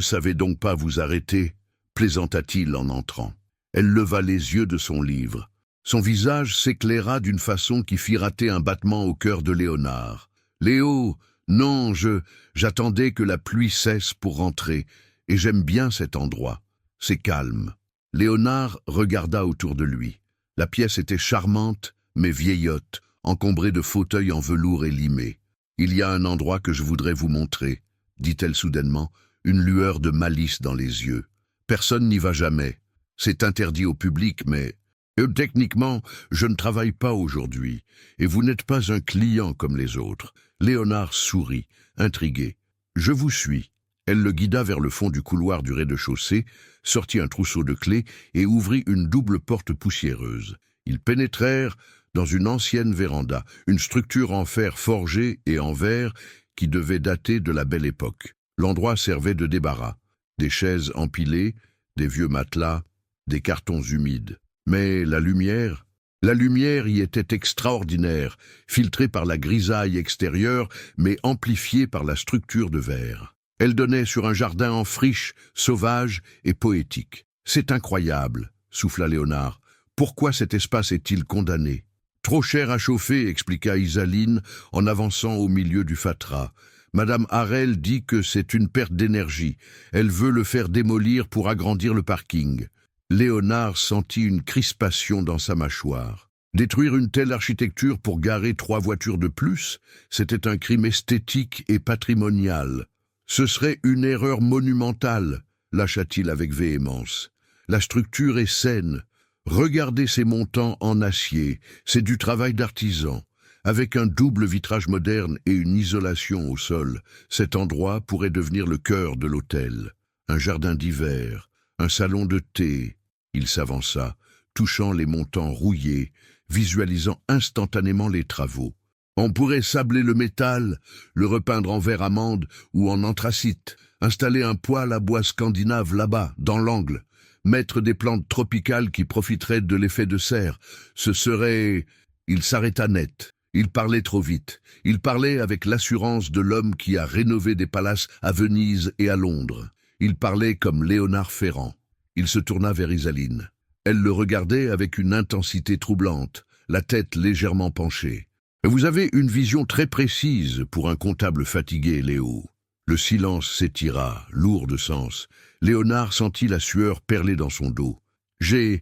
savez donc pas vous arrêter » plaisanta-t-il en entrant. Elle leva les yeux de son livre. Son visage s'éclaira d'une façon qui fit rater un battement au cœur de Léonard. « Léo, non, j'attendais que la pluie cesse pour rentrer, et j'aime bien cet endroit. C'est calme. » Léonard regarda autour de lui. La pièce était charmante, mais vieillotte, encombrée de fauteuils en velours élimé. « Il y a un endroit que je voudrais vous montrer, » dit-elle soudainement, une lueur de malice dans les yeux. « Personne n'y va jamais. C'est interdit au public, mais... techniquement, je ne travaille pas aujourd'hui, et vous n'êtes pas un client comme les autres. » Léonard sourit, intrigué. « Je vous suis. » Elle le guida vers le fond du couloir du rez-de-chaussée, sortit un trousseau de clés et ouvrit une double porte poussiéreuse. Ils pénétrèrent dans une ancienne véranda, une structure en fer forgé et en verre qui devait dater de la Belle Époque. L'endroit servait de débarras. Des chaises empilées, des vieux matelas, des cartons humides. Mais la lumière y était extraordinaire, filtrée par la grisaille extérieure, mais amplifiée par la structure de verre. Elle donnait sur un jardin en friche, sauvage et poétique. « C'est incroyable », souffla Léonard. « Pourquoi cet espace est-il condamné ?»« Trop cher à chauffer », expliqua Isaline en avançant au milieu du fatras. « Madame Harel dit que c'est une perte d'énergie. Elle veut le faire démolir pour agrandir le parking. » Léonard sentit une crispation dans sa mâchoire. Détruire une telle architecture pour garer 3 voitures de plus, c'était un crime esthétique et patrimonial. Ce serait une erreur monumentale, lâcha-t-il avec véhémence. La structure est saine. Regardez ces montants en acier, c'est du travail d'artisan. Avec un double vitrage moderne et une isolation au sol, cet endroit pourrait devenir le cœur de l'hôtel. Un jardin d'hiver, un salon de thé. Il s'avança, touchant les montants rouillés, visualisant instantanément les travaux. On pourrait sabler le métal, le repeindre en vert amande ou en anthracite, installer un poêle à bois scandinave là-bas, dans l'angle, mettre des plantes tropicales qui profiteraient de l'effet de serre. Ce serait... Il s'arrêta net. Il parlait trop vite. Il parlait avec l'assurance de l'homme qui a rénové des palaces à Venise et à Londres. Il parlait comme Léonard Ferrand. Il se tourna vers Isaline. Elle le regardait avec une intensité troublante, la tête légèrement penchée. « Vous avez une vision très précise pour un comptable fatigué, Léo. » Le silence s'étira, lourd de sens. Léonard sentit la sueur perler dans son dos. « J'ai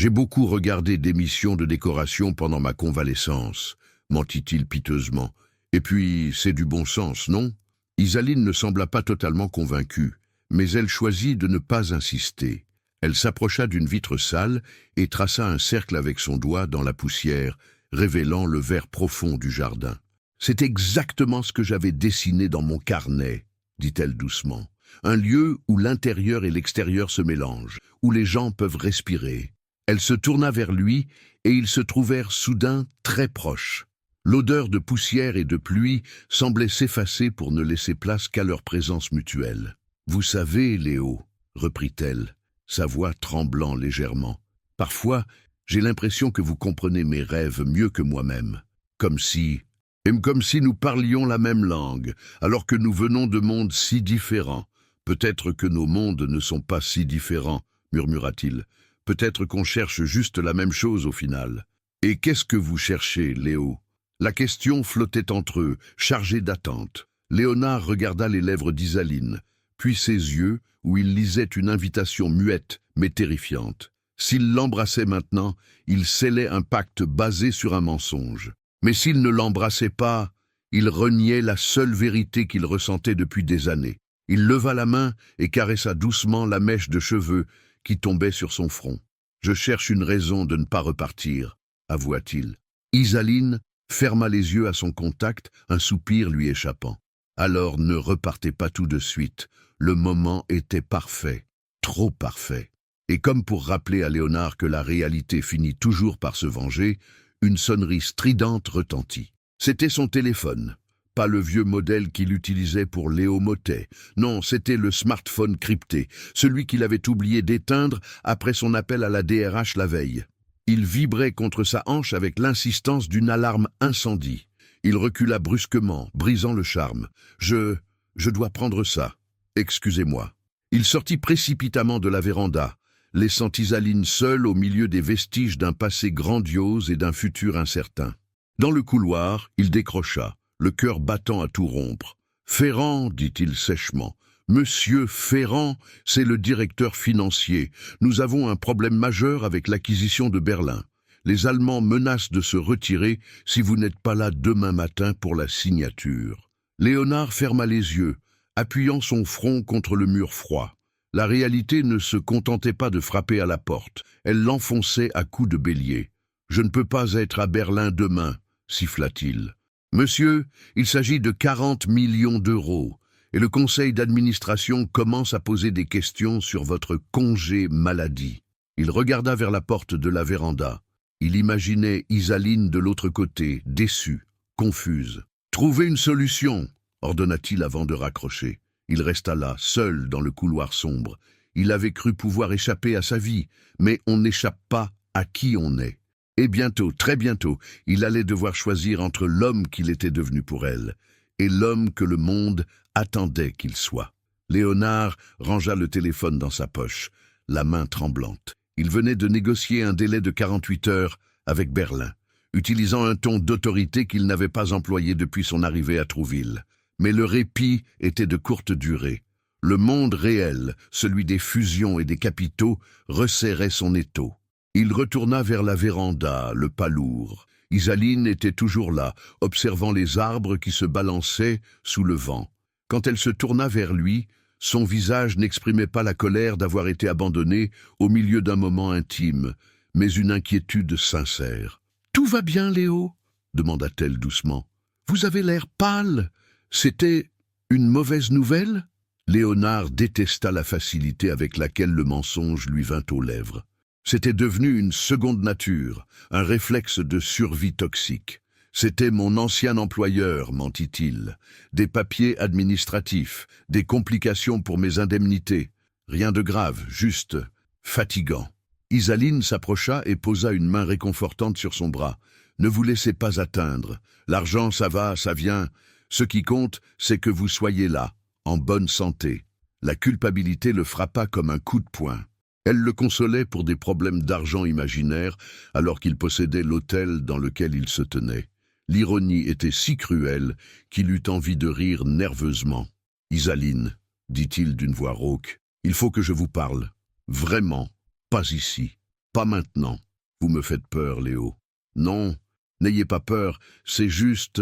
beaucoup regardé d'émissions de décoration pendant ma convalescence, » mentit-il piteusement. « Et puis, c'est du bon sens, non ?» Isaline ne sembla pas totalement convaincue, mais elle choisit de ne pas insister. Elle s'approcha d'une vitre sale et traça un cercle avec son doigt dans la poussière, révélant le vert profond du jardin. « C'est exactement ce que j'avais dessiné dans mon carnet, » dit-elle doucement. « Un lieu où l'intérieur et l'extérieur se mélangent, où les gens peuvent respirer. » Elle se tourna vers lui et ils se trouvèrent soudain très proches. L'odeur de poussière et de pluie semblait s'effacer pour ne laisser place qu'à leur présence mutuelle. « Vous savez, Léo, » reprit-elle, sa voix tremblant légèrement, « parfois, j'ai l'impression que vous comprenez mes rêves mieux que moi-même, comme si nous parlions la même langue, alors que nous venons de mondes si différents. Peut-être que nos mondes ne sont pas si différents, murmura-t-il. Peut-être qu'on cherche juste la même chose au final. Et qu'est-ce que vous cherchez, Léo? La question flottait entre eux, chargée d'attente. Léonard regarda les lèvres d'Isaline, puis ses yeux, où il lisait une invitation muette, mais terrifiante. S'il l'embrassait maintenant, il scellait un pacte basé sur un mensonge. Mais s'il ne l'embrassait pas, il reniait la seule vérité qu'il ressentait depuis des années. Il leva la main et caressa doucement la mèche de cheveux qui tombait sur son front. « Je cherche une raison de ne pas repartir », avoua-t-il. Isaline ferma les yeux à son contact, un soupir lui échappant. « Alors ne repartez pas tout de suite. Le moment était parfait, trop parfait. » Et comme pour rappeler à Léonard que la réalité finit toujours par se venger, une sonnerie stridente retentit. C'était son téléphone. Pas le vieux modèle qu'il utilisait pour Léo Motet. Non, c'était le smartphone crypté, celui qu'il avait oublié d'éteindre après son appel à la DRH la veille. Il vibrait contre sa hanche avec l'insistance d'une alarme incendie. Il recula brusquement, brisant le charme. « Je dois prendre ça. Excusez-moi. » Il sortit précipitamment de la véranda, laissant Isaline seule au milieu des vestiges d'un passé grandiose et d'un futur incertain. Dans le couloir, il décrocha, le cœur battant à tout rompre. « Ferrand, dit-il sèchement. « Monsieur Ferrand, c'est le directeur financier. Nous avons un problème majeur avec l'acquisition de Berlin. Les Allemands menacent de se retirer si vous n'êtes pas là demain matin pour la signature. » Léonard ferma les yeux, appuyant son front contre le mur froid. La réalité ne se contentait pas de frapper à la porte, elle l'enfonçait à coups de bélier. « Je ne peux pas être à Berlin demain, » siffla-t-il. « Monsieur, il s'agit de 40 millions d'euros, et le conseil d'administration commence à poser des questions sur votre congé maladie. » Il regarda vers la porte de la véranda. Il imaginait Isaline de l'autre côté, déçue, confuse. « Trouvez une solution !» ordonna-t-il avant de raccrocher. Il resta là, seul dans le couloir sombre. Il avait cru pouvoir échapper à sa vie, mais on n'échappe pas à qui on est. Et bientôt, très bientôt, il allait devoir choisir entre l'homme qu'il était devenu pour elle et l'homme que le monde attendait qu'il soit. Léonard rangea le téléphone dans sa poche, la main tremblante. Il venait de négocier un délai de 48 heures avec Berlin, utilisant un ton d'autorité qu'il n'avait pas employé depuis son arrivée à Trouville. Mais le répit était de courte durée. Le monde réel, celui des fusions et des capitaux, resserrait son étau. Il retourna vers la véranda, le pas lourd. Isaline était toujours là, observant les arbres qui se balançaient sous le vent. Quand elle se tourna vers lui, son visage n'exprimait pas la colère d'avoir été abandonnée au milieu d'un moment intime, mais une inquiétude sincère. « Tout va bien, Léo ?» demanda-t-elle doucement. « Vous avez l'air pâle. C'était une mauvaise nouvelle ?» Léonard détesta la facilité avec laquelle le mensonge lui vint aux lèvres. C'était devenu une seconde nature, un réflexe de survie toxique. « C'était mon ancien employeur, mentit-il. Des papiers administratifs, des complications pour mes indemnités. Rien de grave, juste fatigant. » Isaline s'approcha et posa une main réconfortante sur son bras. « Ne vous laissez pas atteindre. L'argent, ça va, ça vient. Ce qui compte, c'est que vous soyez là, en bonne santé. » La culpabilité le frappa comme un coup de poing. Elle le consolait pour des problèmes d'argent imaginaires, alors qu'il possédait l'hôtel dans lequel il se tenait. L'ironie était si cruelle qu'il eut envie de rire nerveusement. « Isaline, dit-il d'une voix rauque, il faut que je vous parle. Vraiment, pas ici, pas maintenant. Vous me faites peur, Léo. Non, n'ayez pas peur, c'est juste...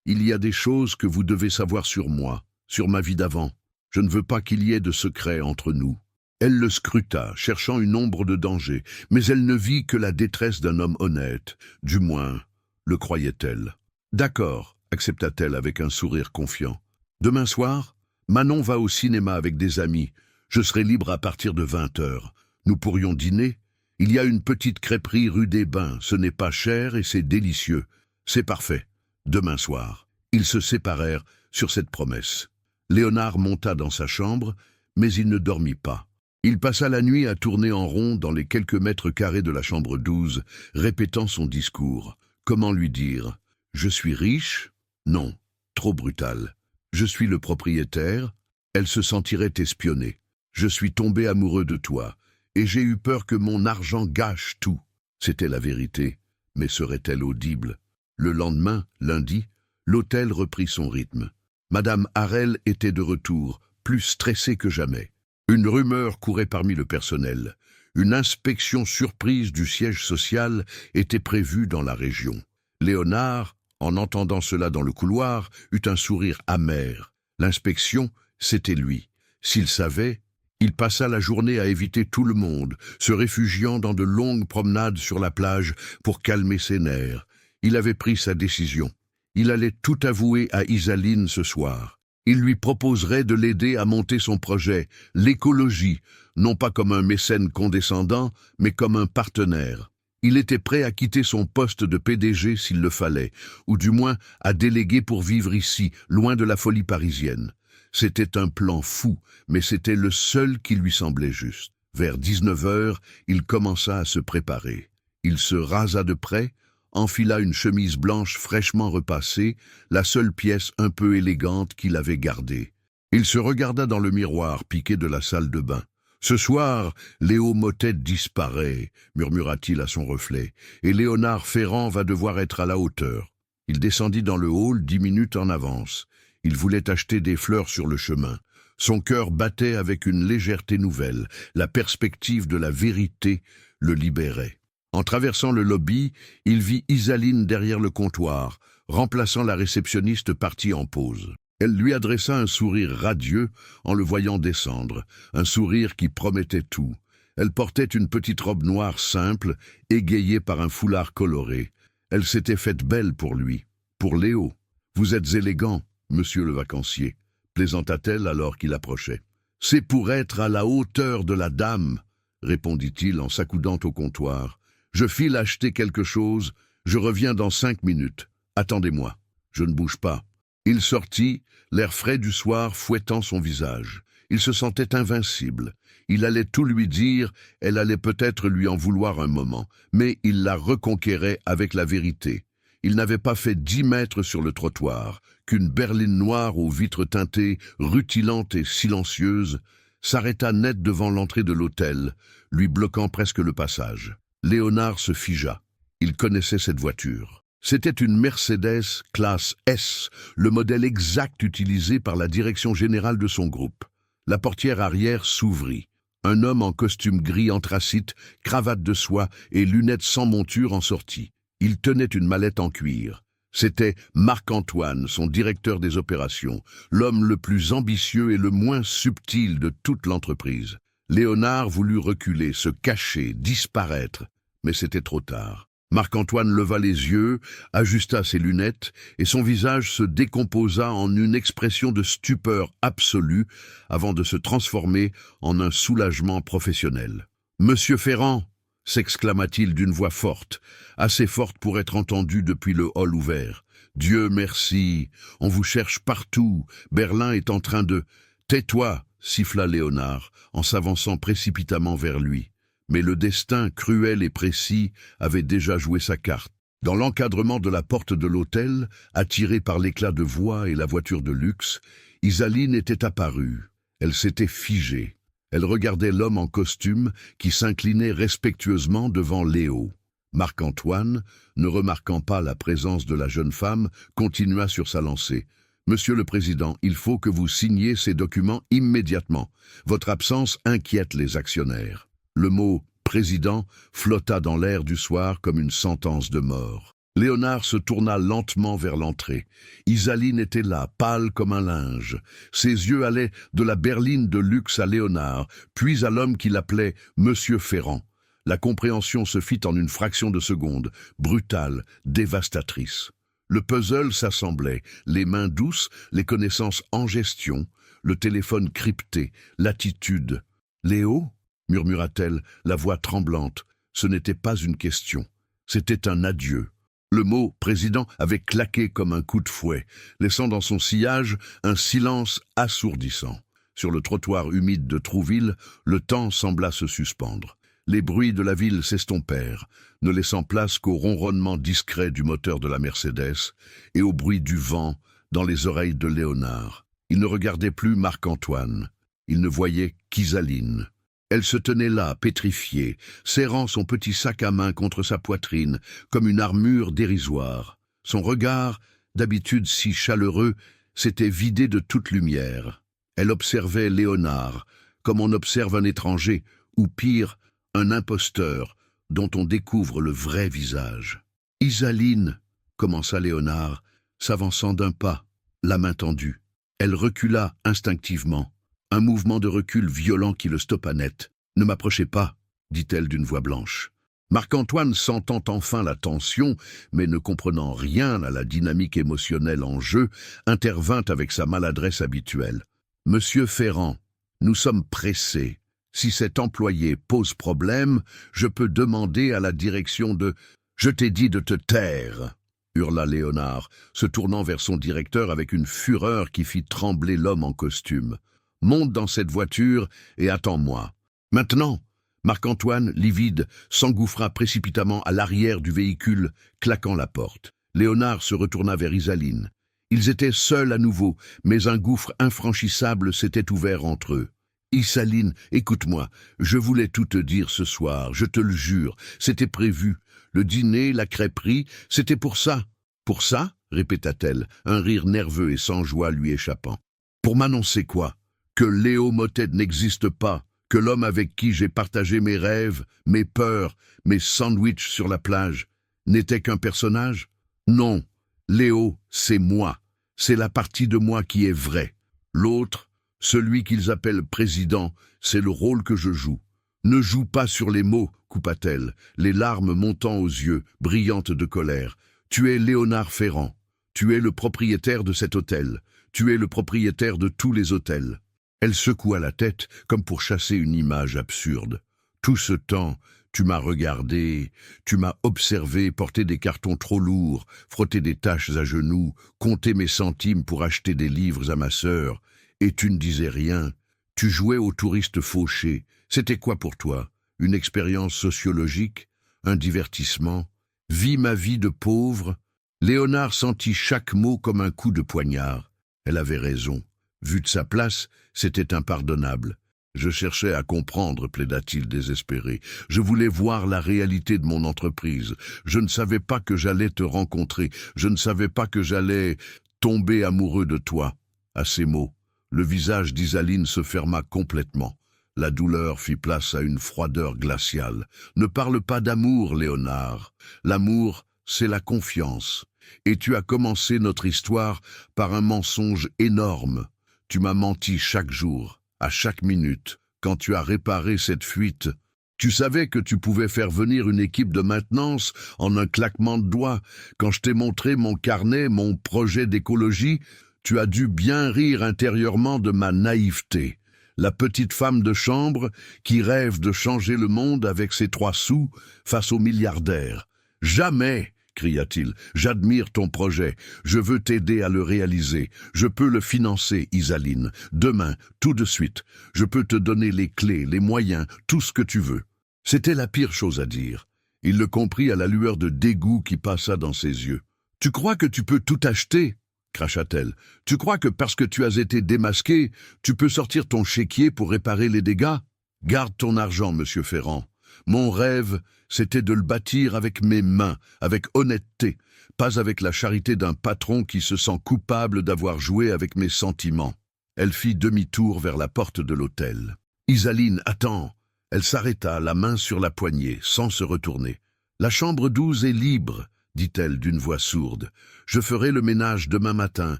Il y a des choses que vous devez savoir sur moi, sur ma vie d'avant. Je ne veux pas qu'il y ait de secret entre nous. » Elle le scruta, cherchant une ombre de danger, mais elle ne vit que la détresse d'un homme honnête. Du moins, le croyait-elle. « D'accord, » accepta-t-elle avec un sourire confiant. « Demain soir, Manon va au cinéma avec des amis. Je serai libre à partir de 20h. Nous pourrions dîner. Il y a une petite crêperie rue des Bains. Ce n'est pas cher et c'est délicieux. C'est parfait. Demain soir. » Ils se séparèrent sur cette promesse. Léonard monta dans sa chambre, mais il ne dormit pas. Il passa la nuit à tourner en rond dans les quelques mètres carrés de la chambre 12, répétant son discours. Comment lui dire ? Je suis riche ? Non, trop brutal. Je suis le propriétaire ? Elle se sentirait espionnée. Je suis tombé amoureux de toi, et j'ai eu peur que mon argent gâche tout. C'était la vérité, mais serait-elle audible? Le lendemain, lundi, l'hôtel reprit son rythme. Madame Harel était de retour, plus stressée que jamais. Une rumeur courait parmi le personnel. Une inspection surprise du siège social était prévue dans la région. Léonard, en entendant cela dans le couloir, eut un sourire amer. L'inspection, c'était lui. S'il savait, il passa la journée à éviter tout le monde, se réfugiant dans de longues promenades sur la plage pour calmer ses nerfs. Il avait pris sa décision. Il allait tout avouer à Isaline ce soir. Il lui proposerait de l'aider à monter son projet, l'écologie, non pas comme un mécène condescendant, mais comme un partenaire. Il était prêt à quitter son poste de PDG s'il le fallait, ou du moins à déléguer pour vivre ici, loin de la folie parisienne. C'était un plan fou, mais c'était le seul qui lui semblait juste. Vers 19h, il commença à se préparer. Il se rasa de près, enfila une chemise blanche fraîchement repassée, la seule pièce un peu élégante qu'il avait gardée. Il se regarda dans le miroir piqué de la salle de bain. « Ce soir, Léo Mottet disparaît, murmura-t-il à son reflet, et Léonard Ferrand va devoir être à la hauteur. » Il descendit dans le hall 10 minutes en avance. Il voulait acheter des fleurs sur le chemin. Son cœur battait avec une légèreté nouvelle. La perspective de la vérité le libérait. En traversant le lobby, il vit Isaline derrière le comptoir, remplaçant la réceptionniste partie en pause. Elle lui adressa un sourire radieux en le voyant descendre, un sourire qui promettait tout. Elle portait une petite robe noire simple, égayée par un foulard coloré. Elle s'était faite belle pour lui, pour Léo. « Vous êtes élégant, monsieur le vacancier », plaisanta-t-elle alors qu'il approchait. « C'est pour être à la hauteur de la dame », répondit-il en s'accoudant au comptoir. « Je file acheter quelque chose, je reviens dans 5 minutes. Attendez-moi, je ne bouge pas. » Il sortit, l'air frais du soir fouettant son visage. Il se sentait invincible. Il allait tout lui dire, elle allait peut-être lui en vouloir un moment, mais il la reconquérait avec la vérité. Il n'avait pas fait 10 mètres sur le trottoir, qu'une berline noire aux vitres teintées, rutilante et silencieuse, s'arrêta net devant l'entrée de l'hôtel, lui bloquant presque le passage. Léonard se figea. Il connaissait cette voiture. C'était une Mercedes classe S, le modèle exact utilisé par la direction générale de son groupe. La portière arrière s'ouvrit. Un homme en costume gris anthracite, cravate de soie et lunettes sans monture en sortit. Il tenait une mallette en cuir. C'était Marc-Antoine, son directeur des opérations, l'homme le plus ambitieux et le moins subtil de toute l'entreprise. Léonard voulut reculer, se cacher, disparaître, mais c'était trop tard. Marc-Antoine leva les yeux, ajusta ses lunettes, et son visage se décomposa en une expression de stupeur absolue avant de se transformer en un soulagement professionnel. « Monsieur Ferrand !» s'exclama-t-il d'une voix forte, assez forte pour être entendue depuis le hall ouvert. « Dieu merci, on vous cherche partout, Berlin est en train de... »« Tais-toi !» siffla Léonard, en s'avançant précipitamment vers lui. Mais le destin, cruel et précis, avait déjà joué sa carte. Dans l'encadrement de la porte de l'hôtel, attirée par l'éclat de voix et la voiture de luxe, Isaline était apparue. Elle s'était figée. Elle regardait l'homme en costume qui s'inclinait respectueusement devant Léo. Marc-Antoine, ne remarquant pas la présence de la jeune femme, continua sur sa lancée. « Monsieur le Président, il faut que vous signiez ces documents immédiatement. Votre absence inquiète les actionnaires. » Le mot « président » flotta dans l'air du soir comme une sentence de mort. Léonard se tourna lentement vers l'entrée. Isaline était là, pâle comme un linge. Ses yeux allaient de la berline de luxe à Léonard, puis à l'homme qui l'appelait « Monsieur Ferrand ». La compréhension se fit en une fraction de seconde, brutale, dévastatrice. Le puzzle s'assemblait, les mains douces, les connaissances en gestion, le téléphone crypté, l'attitude. « Léo ?» murmura-t-elle, la voix tremblante. Ce n'était pas une question, c'était un adieu. Le mot « président » avait claqué comme un coup de fouet, laissant dans son sillage un silence assourdissant. Sur le trottoir humide de Trouville, le temps sembla se suspendre. Les bruits de la ville s'estompèrent, ne laissant place qu'au ronronnement discret du moteur de la Mercedes et au bruit du vent dans les oreilles de Léonard. Il ne regardait plus Marc-Antoine. Il ne voyait qu'Isaline. Elle se tenait là, pétrifiée, serrant son petit sac à main contre sa poitrine, comme une armure dérisoire. Son regard, d'habitude si chaleureux, s'était vidé de toute lumière. Elle observait Léonard, comme on observe un étranger, ou pire, un imposteur, dont on découvre le vrai visage. « Isaline !» commença Léonard, s'avançant d'un pas, la main tendue. Elle recula instinctivement. Un mouvement de recul violent qui le stoppa net. « Ne m'approchez pas !» dit-elle d'une voix blanche. Marc-Antoine, sentant enfin la tension, mais ne comprenant rien à la dynamique émotionnelle en jeu, intervint avec sa maladresse habituelle. « Monsieur Ferrand, nous sommes pressés. Si cet employé pose problème, je peux demander à la direction de... »« Je t'ai dit de te taire !» hurla Léonard, se tournant vers son directeur avec une fureur qui fit trembler l'homme en costume. « Monte dans cette voiture et attends-moi. » Maintenant, Marc-Antoine, livide, s'engouffra précipitamment à l'arrière du véhicule, claquant la porte. Léonard se retourna vers Isaline. Ils étaient seuls à nouveau, mais un gouffre infranchissable s'était ouvert entre eux. « Isaline, écoute-moi, je voulais tout te dire ce soir, je te le jure, c'était prévu. Le dîner, la crêperie, c'était pour ça. »« Pour ça ?» répéta-t-elle, un rire nerveux et sans joie lui échappant. « Pour m'annoncer quoi ? Que Léo Mottet n'existe pas, que l'homme avec qui j'ai partagé mes rêves, mes peurs, mes sandwichs sur la plage, n'était qu'un personnage ? Non, Léo, c'est moi. C'est la partie de moi qui est vraie. L'autre, celui qu'ils appellent président, c'est le rôle que je joue. Ne joue pas sur les mots, coupa-t-elle, les larmes montant aux yeux, brillantes de colère. Tu es Léonard Ferrand. Tu es le propriétaire de cet hôtel. Tu es le propriétaire de tous les hôtels. Elle secoua la tête, comme pour chasser une image absurde. Tout ce temps, tu m'as regardé, tu m'as observé porter des cartons trop lourds, frotter des taches à genoux, compter mes centimes pour acheter des livres à ma sœur, et tu ne disais rien. Tu jouais au touriste fauché. C'était quoi pour toi? Une expérience sociologique? Un divertissement? Vis ma vie de pauvre? Léonard sentit chaque mot comme un coup de poignard. Elle avait raison. Vu de sa place, c'était impardonnable. Je cherchais à comprendre, plaida-t-il désespéré. Je voulais voir la réalité de mon entreprise. Je ne savais pas que j'allais te rencontrer. Je ne savais pas que j'allais tomber amoureux de toi. À ces mots, le visage d'Isaline se ferma complètement. La douleur fit place à une froideur glaciale. Ne parle pas d'amour, Léonard. L'amour, c'est la confiance. Et tu as commencé notre histoire par un mensonge énorme. Tu m'as menti chaque jour, à chaque minute, quand tu as réparé cette fuite. Tu savais que tu pouvais faire venir une équipe de maintenance en un claquement de doigts. Quand je t'ai montré mon carnet, mon projet d'écologie, tu as dû bien rire intérieurement de ma naïveté. La petite femme de chambre qui rêve de changer le monde avec ses 3 sous face aux milliardaires. Jamais, cria-t-il, j'admire ton projet. Je veux t'aider à le réaliser. Je peux le financer, Isaline. Demain, tout de suite. Je peux te donner les clés, les moyens, tout ce que tu veux. C'était la pire chose à dire. Il le comprit à la lueur de dégoût qui passa dans ses yeux. Tu crois que tu peux tout acheter? Cracha-t-elle. Tu crois que parce que tu as été démasqué, tu peux sortir ton chéquier pour réparer les dégâts? Garde ton argent, monsieur Ferrand. Mon rêve, c'était de le bâtir avec mes mains, avec honnêteté, pas avec la charité d'un patron qui se sent coupable d'avoir joué avec mes sentiments. Elle fit demi-tour vers la porte de l'hôtel. Isaline, attends. Elle s'arrêta, la main sur la poignée, sans se retourner. La chambre 12 est libre, dit-elle d'une voix sourde. Je ferai le ménage demain matin,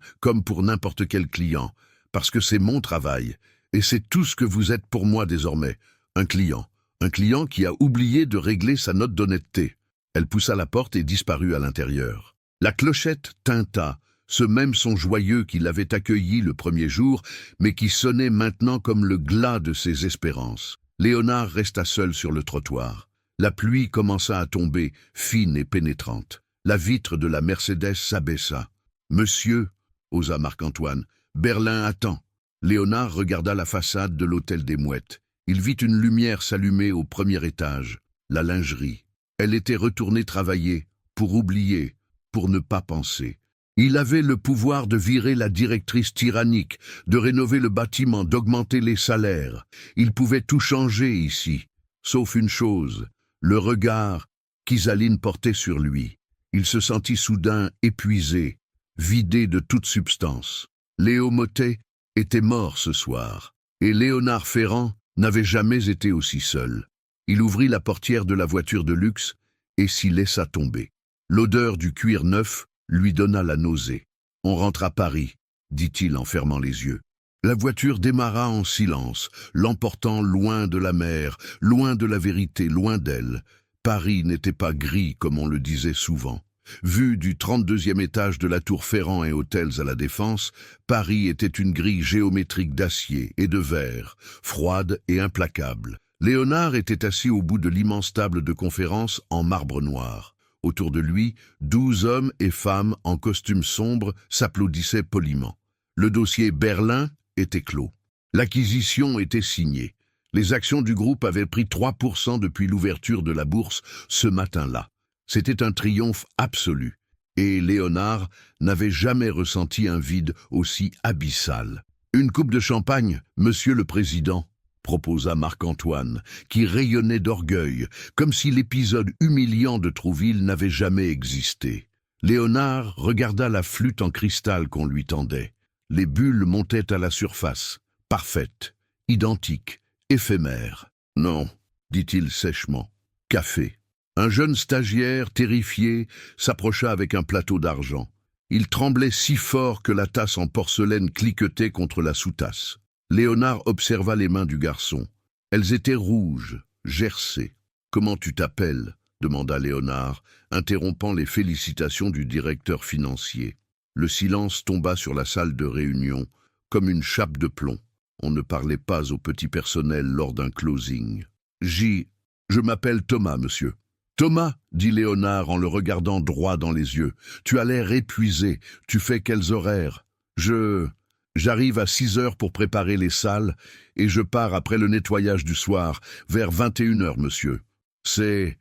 comme pour n'importe quel client, parce que c'est mon travail, et c'est tout ce que vous êtes pour moi désormais, un client. Un client qui a oublié de régler sa note d'honnêteté. Elle poussa la porte et disparut à l'intérieur. La clochette tinta, ce même son joyeux qui l'avait accueilli le premier jour, mais qui sonnait maintenant comme le glas de ses espérances. Léonard resta seul sur le trottoir. La pluie commença à tomber, fine et pénétrante. La vitre de la Mercedes s'abaissa. « Monsieur » osa Marc-Antoine, « Berlin attend. » Léonard regarda la façade de l'hôtel des Mouettes. Il vit une lumière s'allumer au premier étage, la lingerie. Elle était retournée travailler, pour oublier, pour ne pas penser. Il avait le pouvoir de virer la directrice tyrannique, de rénover le bâtiment, d'augmenter les salaires. Il pouvait tout changer ici, sauf une chose, le regard qu'Isaline portait sur lui. Il se sentit soudain épuisé, vidé de toute substance. Léo Mottet était mort ce soir, et Léonard Ferrand n'avait jamais été aussi seul. Il ouvrit la portière de la voiture de luxe et s'y laissa tomber. L'odeur du cuir neuf lui donna la nausée. « On rentre à Paris », dit-il en fermant les yeux. La voiture démarra en silence, l'emportant loin de la mer, loin de la vérité, loin d'elle. Paris n'était pas gris comme on le disait souvent. Vu du 32e étage de la tour Ferrand et Hôtels à la Défense, Paris était une grille géométrique d'acier et de verre, froide et implacable. Léonard était assis au bout de l'immense table de conférence en marbre noir. Autour de lui, 12 hommes et femmes en costume sombre s'applaudissaient poliment. Le dossier Berlin était clos. L'acquisition était signée. Les actions du groupe avaient pris 3% depuis l'ouverture de la bourse ce matin-là. C'était un triomphe absolu, et Léonard n'avait jamais ressenti un vide aussi abyssal. « Une coupe de champagne, monsieur le président », proposa Marc-Antoine, qui rayonnait d'orgueil, comme si l'épisode humiliant de Trouville n'avait jamais existé. Léonard regarda la flûte en cristal qu'on lui tendait. Les bulles montaient à la surface, parfaites, identiques, éphémères. « Non, dit-il sèchement. Café. » Un jeune stagiaire, terrifié, s'approcha avec un plateau d'argent. Il tremblait si fort que la tasse en porcelaine cliquetait contre la sous-tasse. Léonard observa les mains du garçon. Elles étaient rouges, gercées. « Comment tu t'appelles » demanda Léonard, interrompant les félicitations du directeur financier. Le silence tomba sur la salle de réunion, comme une chape de plomb. On ne parlait pas au petit personnel lors d'un closing. « Je m'appelle Thomas, monsieur. » « Thomas, dit Léonard en le regardant droit dans les yeux, tu as l'air épuisé, tu fais quels horaires ? J'arrive à 6 heures pour préparer les salles et je pars après le nettoyage du soir, vers 21 heures, monsieur. C'est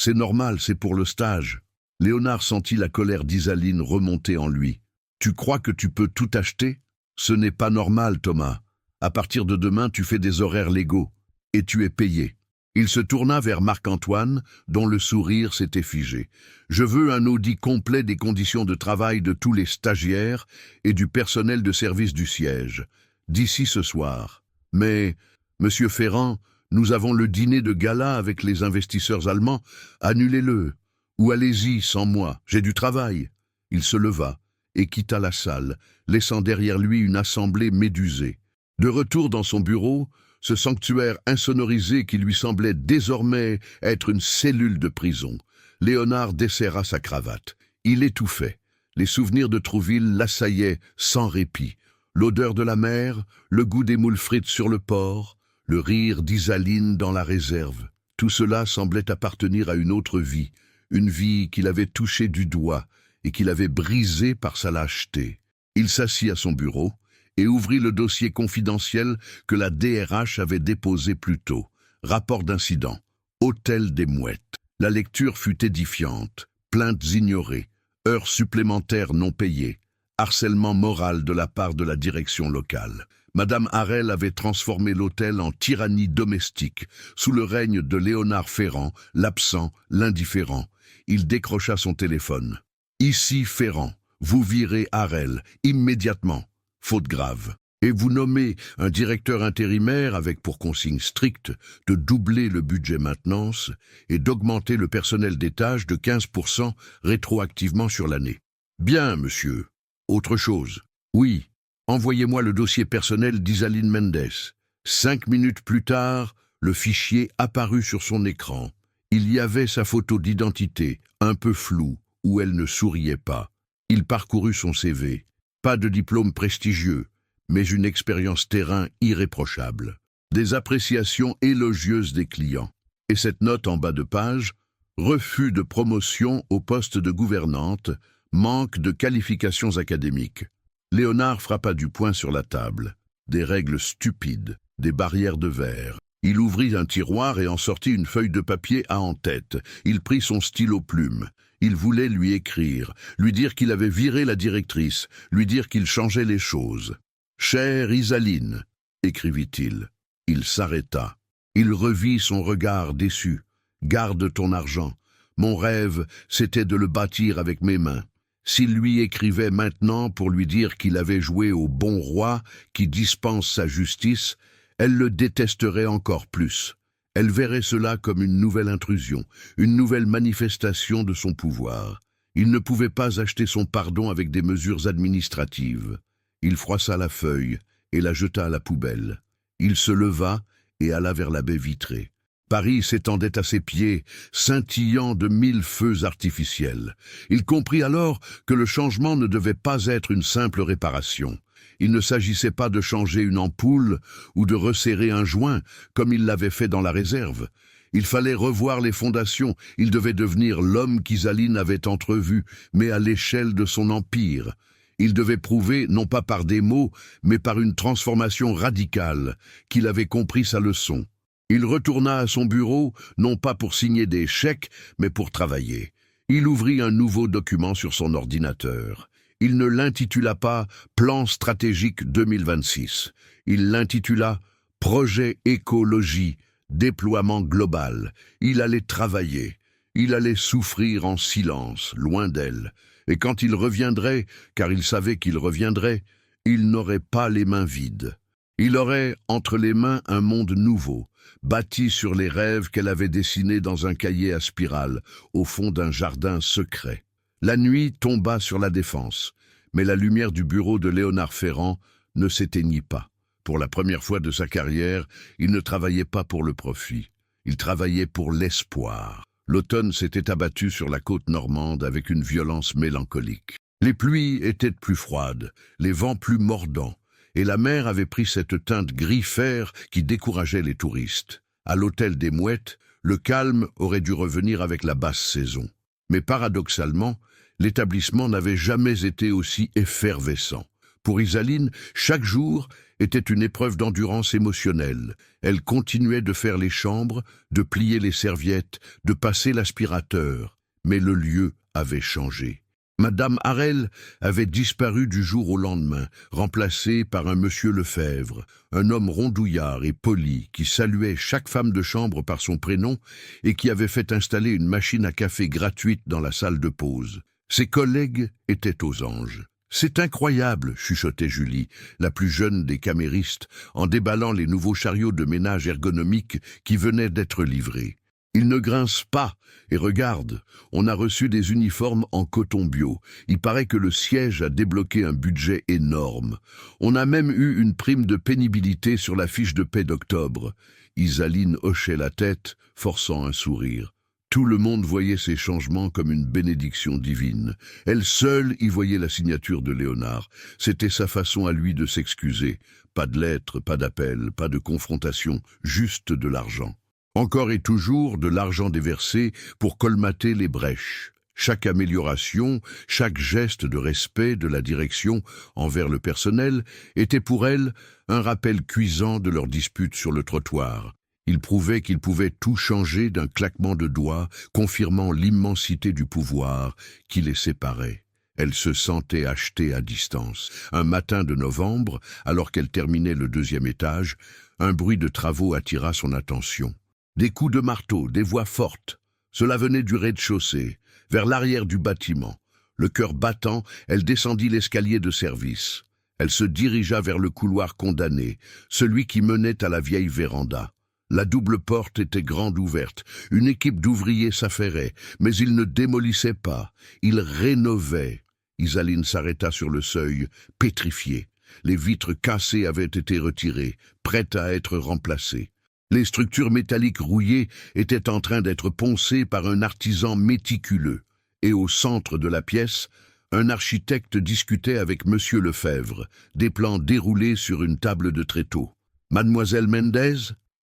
normal, c'est pour le stage. Léonard sentit la colère d'Isaline remonter en lui. Tu crois que tu peux tout acheter ? Ce n'est pas normal, Thomas. À partir de demain, tu fais des horaires légaux et tu es payé. Il se tourna vers Marc-Antoine, dont le sourire s'était figé. « Je veux un audit complet des conditions de travail de tous les stagiaires et du personnel de service du siège, d'ici ce soir. Mais, monsieur Ferrand, nous avons le dîner de gala avec les investisseurs allemands. Annulez-le, ou allez-y sans moi, j'ai du travail. » Il se leva et quitta la salle, laissant derrière lui une assemblée médusée. De retour dans son bureau, ce sanctuaire insonorisé qui lui semblait désormais être une cellule de prison, Léonard desserra sa cravate. Il étouffait. Les souvenirs de Trouville l'assaillaient sans répit. L'odeur de la mer, le goût des moules frites sur le port, le rire d'Isaline dans la réserve. Tout cela semblait appartenir à une autre vie, une vie qu'il avait touchée du doigt et qu'il avait brisée par sa lâcheté. Il s'assit à son bureau et ouvrit le dossier confidentiel que la DRH avait déposé plus tôt. Rapport d'incident. Hôtel des Mouettes. La lecture fut édifiante. Plaintes ignorées. Heures supplémentaires non payées. Harcèlement moral de la part de la direction locale. Madame Harel avait transformé l'hôtel en tyrannie domestique, sous le règne de Léonard Ferrand, l'absent, l'indifférent. Il décrocha son téléphone. « Ici Ferrand, vous virez Harel, immédiatement. Faute grave. Et vous nommez un directeur intérimaire avec pour consigne stricte de doubler le budget maintenance et d'augmenter le personnel d'étage de 15% rétroactivement sur l'année. Bien, monsieur. Autre chose. Oui, envoyez-moi le dossier personnel d'Isaline Mendes. 5 minutes plus tard, le fichier apparut sur son écran. Il y avait sa photo d'identité, un peu floue, où elle ne souriait pas. Il parcourut son CV. Pas de diplôme prestigieux, mais une expérience terrain irréprochable. Des appréciations élogieuses des clients. Et cette note en bas de page, refus de promotion au poste de gouvernante, manque de qualifications académiques. Léonard frappa du poing sur la table. Des règles stupides, des barrières de verre. Il ouvrit un tiroir et en sortit une feuille de papier à en-tête. Il prit son stylo-plume. Il voulait lui écrire, lui dire qu'il avait viré la directrice, lui dire qu'il changeait les choses. « Chère Isaline », écrivit-il. Il s'arrêta. Il revit son regard déçu. « Garde ton argent. Mon rêve, c'était de le bâtir avec mes mains. » S'il lui écrivait maintenant pour lui dire qu'il avait joué au bon roi qui dispense sa justice, elle le détesterait encore plus. Elle verrait cela comme une nouvelle intrusion, une nouvelle manifestation de son pouvoir. Il ne pouvait pas acheter son pardon avec des mesures administratives. Il froissa la feuille et la jeta à la poubelle. Il se leva et alla vers la baie vitrée. Paris s'étendait à ses pieds, scintillant de 1000 feux artificiels. Il comprit alors que le changement ne devait pas être une simple réparation. Il ne s'agissait pas de changer une ampoule ou de resserrer un joint, comme il l'avait fait dans la réserve. Il fallait revoir les fondations, il devait devenir l'homme qu'Isaline avait entrevu, mais à l'échelle de son empire. Il devait prouver, non pas par des mots, mais par une transformation radicale, qu'il avait compris sa leçon. Il retourna à son bureau, non pas pour signer des chèques, mais pour travailler. Il ouvrit un nouveau document sur son ordinateur. Il ne l'intitula pas « Plan stratégique 2026 ». Il l'intitula « Projet écologie, déploiement global ». Il allait travailler. Il allait souffrir en silence, loin d'elle. Et quand il reviendrait, car il savait qu'il reviendrait, il n'aurait pas les mains vides. Il aurait entre les mains un monde nouveau, bâti sur les rêves qu'elle avait dessinés dans un cahier à spirale, au fond d'un jardin secret. La nuit tomba sur la Défense, mais la lumière du bureau de Léonard Ferrand ne s'éteignit pas. Pour la première fois de sa carrière, il ne travaillait pas pour le profit, il travaillait pour l'espoir. L'automne s'était abattu sur la côte normande avec une violence mélancolique. Les pluies étaient plus froides, les vents plus mordants, et la mer avait pris cette teinte gris-fer qui décourageait les touristes. À l'hôtel des Mouettes, le calme aurait dû revenir avec la basse saison. Mais paradoxalement, l'établissement n'avait jamais été aussi effervescent. Pour Isaline, chaque jour était une épreuve d'endurance émotionnelle. Elle continuait de faire les chambres, de plier les serviettes, de passer l'aspirateur. Mais le lieu avait changé. Madame Harel avait disparu du jour au lendemain, remplacée par un monsieur Lefebvre, un homme rondouillard et poli qui saluait chaque femme de chambre par son prénom et qui avait fait installer une machine à café gratuite dans la salle de pause. Ses collègues étaient aux anges. « C'est incroyable », chuchotait Julie, la plus jeune des caméristes, en déballant les nouveaux chariots de ménage ergonomiques qui venaient d'être livrés. Ils ne grincent pas, et regarde, on a reçu des uniformes en coton bio. Il paraît que le siège a débloqué un budget énorme. On a même eu une prime de pénibilité sur la fiche de paie d'octobre. Isaline hochait la tête, forçant un sourire. Tout le monde voyait ces changements comme une bénédiction divine. Elle seule y voyait la signature de Léonard. C'était sa façon à lui de s'excuser. Pas de lettres, pas d'appel, pas de confrontation, juste de l'argent. Encore et toujours de l'argent déversé pour colmater les brèches. Chaque amélioration, chaque geste de respect de la direction envers le personnel était pour elle un rappel cuisant de leur dispute sur le trottoir. Il prouvait qu'il pouvait tout changer d'un claquement de doigts, confirmant l'immensité du pouvoir qui les séparait. Elle se sentait achetée à distance. Un matin de novembre, alors qu'elle terminait le 2e étage, un bruit de travaux attira son attention. Des coups de marteau, des voix fortes. Cela venait du rez-de-chaussée, vers l'arrière du bâtiment. Le cœur battant, elle descendit l'escalier de service. Elle se dirigea vers le couloir condamné, celui qui menait à la vieille véranda. La double porte était grande ouverte. Une équipe d'ouvriers s'affairait, mais ils ne démolissaient pas. Ils rénovaient. Isaline s'arrêta sur le seuil, pétrifiée. Les vitres cassées avaient été retirées, prêtes à être remplacées. Les structures métalliques rouillées étaient en train d'être poncées par un artisan méticuleux. Et au centre de la pièce, un architecte discutait avec monsieur Lefebvre, des plans déroulés sur une table de tréteaux. « Mademoiselle Mendez ?»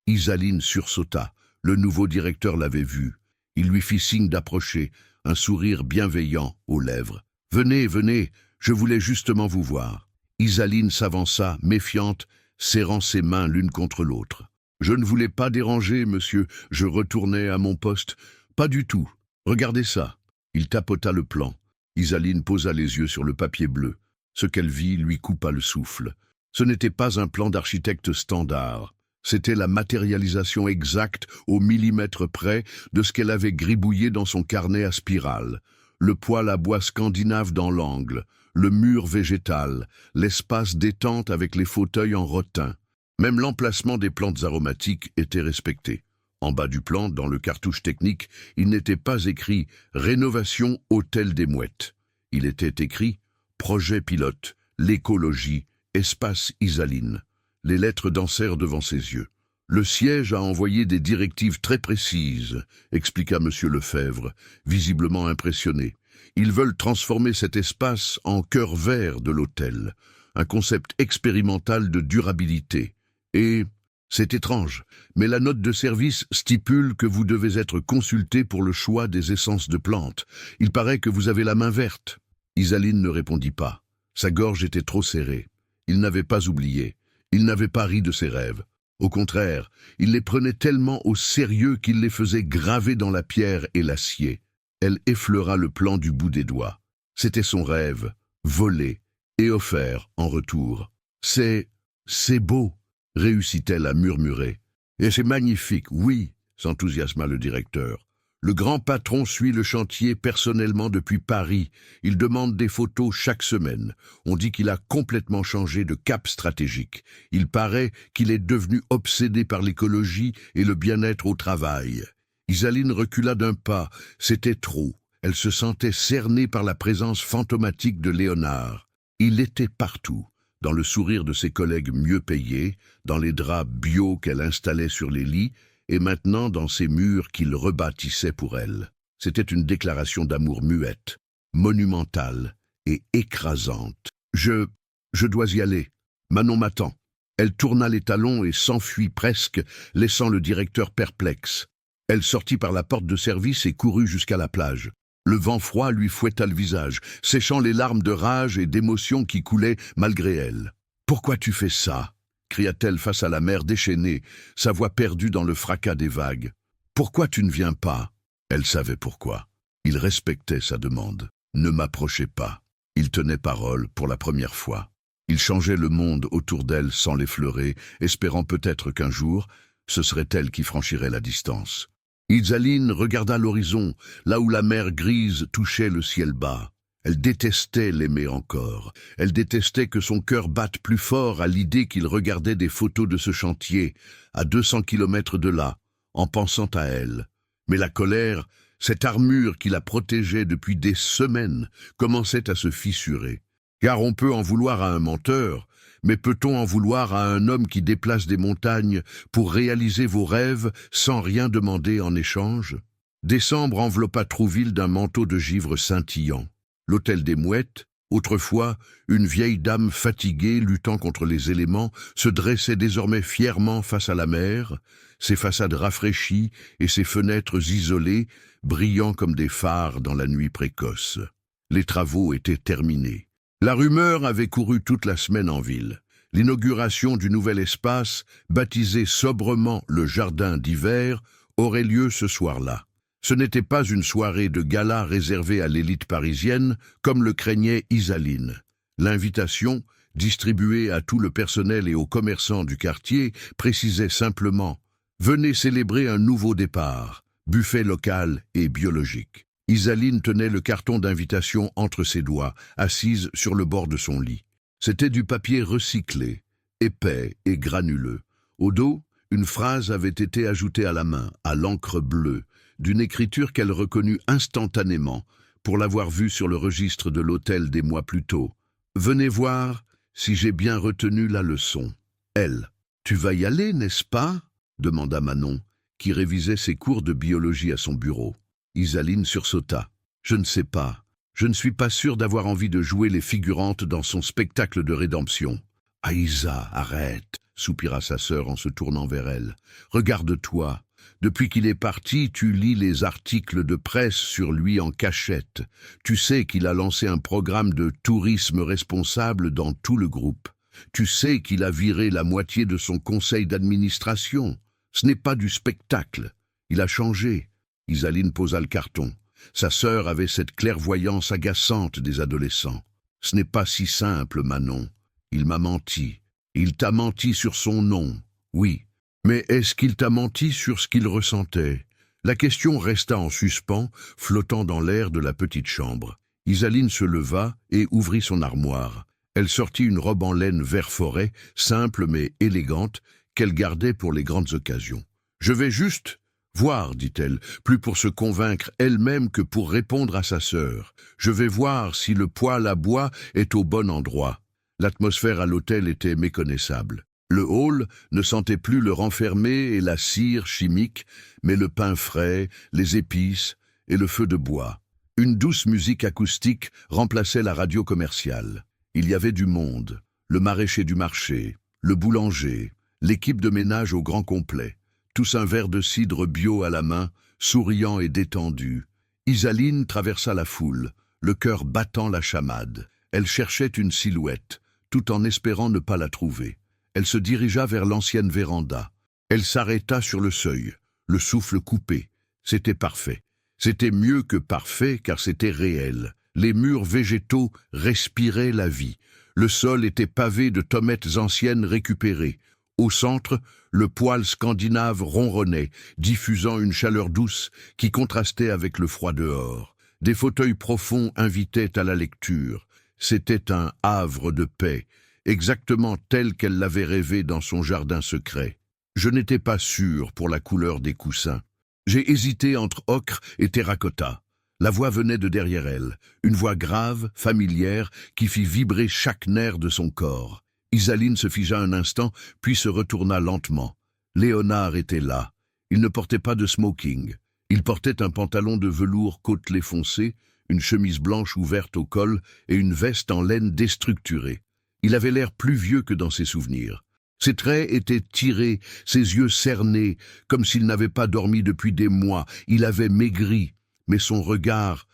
Isaline sursauta. Le nouveau directeur l'avait vue. Il lui fit signe d'approcher, un sourire bienveillant aux lèvres. « Venez, venez, je voulais justement vous voir. » Isaline s'avança, méfiante, serrant ses mains l'une contre l'autre. Je ne voulais pas déranger, monsieur. Je retournais à mon poste. Pas du tout. Regardez ça. Il tapota le plan. Isaline posa les yeux sur le papier bleu. Ce qu'elle vit lui coupa le souffle. Ce n'était pas un plan d'architecte standard. C'était la matérialisation exacte, au millimètre près, de ce qu'elle avait gribouillé dans son carnet à spirale. Le poêle à bois scandinave dans l'angle, le mur végétal, l'espace détente avec les fauteuils en rotin. Même l'emplacement des plantes aromatiques était respecté. En bas du plan, dans le cartouche technique, il n'était pas écrit « Rénovation Hôtel des Mouettes ». Il était écrit « Projet pilote, l'écologie, espace Isaline ». Les lettres dansèrent devant ses yeux. « Le siège a envoyé des directives très précises », expliqua M. Lefebvre, visiblement impressionné. « Ils veulent transformer cet espace en cœur vert de l'hôtel, un concept expérimental de durabilité. Et, c'est étrange, mais la note de service stipule que vous devez être consulté pour le choix des essences de plantes. Il paraît que vous avez la main verte. » Isaline ne répondit pas. Sa gorge était trop serrée. Il n'avait pas oublié. Il n'avait pas ri de ses rêves. Au contraire, il les prenait tellement au sérieux qu'il les faisait graver dans la pierre et l'acier. Elle effleura le plan du bout des doigts. C'était son rêve, volé et offert en retour. « C'est beau !» réussit-elle à murmurer. « Et c'est magnifique, oui !» s'enthousiasma le directeur. Le grand patron suit le chantier personnellement depuis Paris. Il demande des photos chaque semaine. On dit qu'il a complètement changé de cap stratégique. Il paraît qu'il est devenu obsédé par l'écologie et le bien-être au travail. Isaline recula d'un pas. C'était trop. Elle se sentait cernée par la présence fantomatique de Léonard. Il était partout. Dans le sourire de ses collègues mieux payés, dans les draps bio qu'elle installait sur les lits, et maintenant dans ces murs qu'il rebâtissait pour elle. C'était une déclaration d'amour muette, monumentale et écrasante. Je dois y aller. Manon m'attend. » Elle tourna les talons et s'enfuit presque, laissant le directeur perplexe. Elle sortit par la porte de service et courut jusqu'à la plage. Le vent froid lui fouetta le visage, séchant les larmes de rage et d'émotion qui coulaient malgré elle. « Pourquoi tu fais ça ?» cria-t-elle face à la mer déchaînée, sa voix perdue dans le fracas des vagues. « Pourquoi tu ne viens pas ?» Elle savait pourquoi. Il respectait sa demande. Ne m'approchez pas. Il tenait parole pour la première fois. Il changeait le monde autour d'elle sans l'effleurer, espérant peut-être qu'un jour, ce serait elle qui franchirait la distance. Isaline regarda l'horizon, là où la mer grise touchait le ciel bas. Elle détestait l'aimer encore. Elle détestait que son cœur batte plus fort à l'idée qu'il regardait des photos de ce chantier, à 200 kilomètres de là, en pensant à elle. Mais la colère, cette armure qui la protégeait depuis des semaines, commençait à se fissurer. Car on peut en vouloir à un menteur, mais peut-on en vouloir à un homme qui déplace des montagnes pour réaliser vos rêves sans rien demander en échange? Décembre enveloppa Trouville d'un manteau de givre scintillant. L'hôtel des Mouettes, autrefois une vieille dame fatiguée luttant contre les éléments, se dressait désormais fièrement face à la mer, ses façades rafraîchies et ses fenêtres isolées, brillant comme des phares dans la nuit précoce. Les travaux étaient terminés. La rumeur avait couru toute la semaine en ville. L'inauguration du nouvel espace, baptisé sobrement le jardin d'hiver, aurait lieu ce soir-là. Ce n'était pas une soirée de gala réservée à l'élite parisienne, comme le craignait Isaline. L'invitation, distribuée à tout le personnel et aux commerçants du quartier, précisait simplement « Venez célébrer un nouveau départ, buffet local et biologique ». Isaline tenait le carton d'invitation entre ses doigts, assise sur le bord de son lit. C'était du papier recyclé, épais et granuleux. Au dos, une phrase avait été ajoutée à la main, à l'encre bleue, d'une écriture qu'elle reconnut instantanément, pour l'avoir vue sur le registre de l'hôtel des mois plus tôt. « Venez voir si j'ai bien retenu la leçon. » Elle. « Tu vas y aller, n'est-ce pas ?» demanda Manon, qui révisait ses cours de biologie à son bureau. Isaline sursauta. « Je ne sais pas. Je ne suis pas sûre d'avoir envie de jouer les figurantes dans son spectacle de rédemption. »« Aïssa, arrête !» soupira sa sœur en se tournant vers elle. « Regarde-toi. Depuis qu'il est parti, tu lis les articles de presse sur lui en cachette. Tu sais qu'il a lancé un programme de tourisme responsable dans tout le groupe. Tu sais qu'il a viré la moitié de son conseil d'administration. Ce n'est pas du spectacle. Il a changé. Isaline posa le carton. Sa sœur avait cette clairvoyance agaçante des adolescents. Ce n'est pas si simple, Manon. Il m'a menti. Il t'a menti sur son nom, oui. Mais est-ce qu'il t'a menti sur ce qu'il ressentait? La question resta en suspens, flottant dans l'air de la petite chambre. Isaline se leva et ouvrit son armoire. Elle sortit une robe en laine vert forêt, simple mais élégante, qu'elle gardait pour les grandes occasions. « Je vais juste voir, dit-elle, plus pour se convaincre elle-même que pour répondre à sa sœur. Je vais voir si le poêle à bois est au bon endroit. » L'atmosphère à l'hôtel était méconnaissable. Le hall ne sentait plus le renfermé et la cire chimique, mais le pain frais, les épices et le feu de bois. Une douce musique acoustique remplaçait la radio commerciale. Il y avait du monde, le maraîcher du marché, le boulanger, l'équipe de ménage au grand complet, tous un verre de cidre bio à la main, souriant et détendu. Isaline traversa la foule, le cœur battant la chamade. Elle cherchait une silhouette, tout en espérant ne pas la trouver. Elle se dirigea vers l'ancienne véranda. Elle s'arrêta sur le seuil, le souffle coupé. C'était parfait. C'était mieux que parfait car c'était réel. Les murs végétaux respiraient la vie. Le sol était pavé de tommettes anciennes récupérées. Au centre, le poêle scandinave ronronnait, diffusant une chaleur douce qui contrastait avec le froid dehors. Des fauteuils profonds invitaient à la lecture. C'était un havre de paix, exactement tel qu'elle l'avait rêvé dans son jardin secret. Je n'étais pas sûr pour la couleur des coussins. J'ai hésité entre ocre et terracotta. La voix venait de derrière elle, une voix grave, familière, qui fit vibrer chaque nerf de son corps. Isaline se figea un instant, puis se retourna lentement. Léonard était là. Il ne portait pas de smoking. Il portait un pantalon de velours côtelé foncé, une chemise blanche ouverte au col et une veste en laine déstructurée. Il avait l'air plus vieux que dans ses souvenirs. Ses traits étaient tirés, ses yeux cernés, comme s'il n'avait pas dormi depuis des mois. Il avait maigri, mais son regard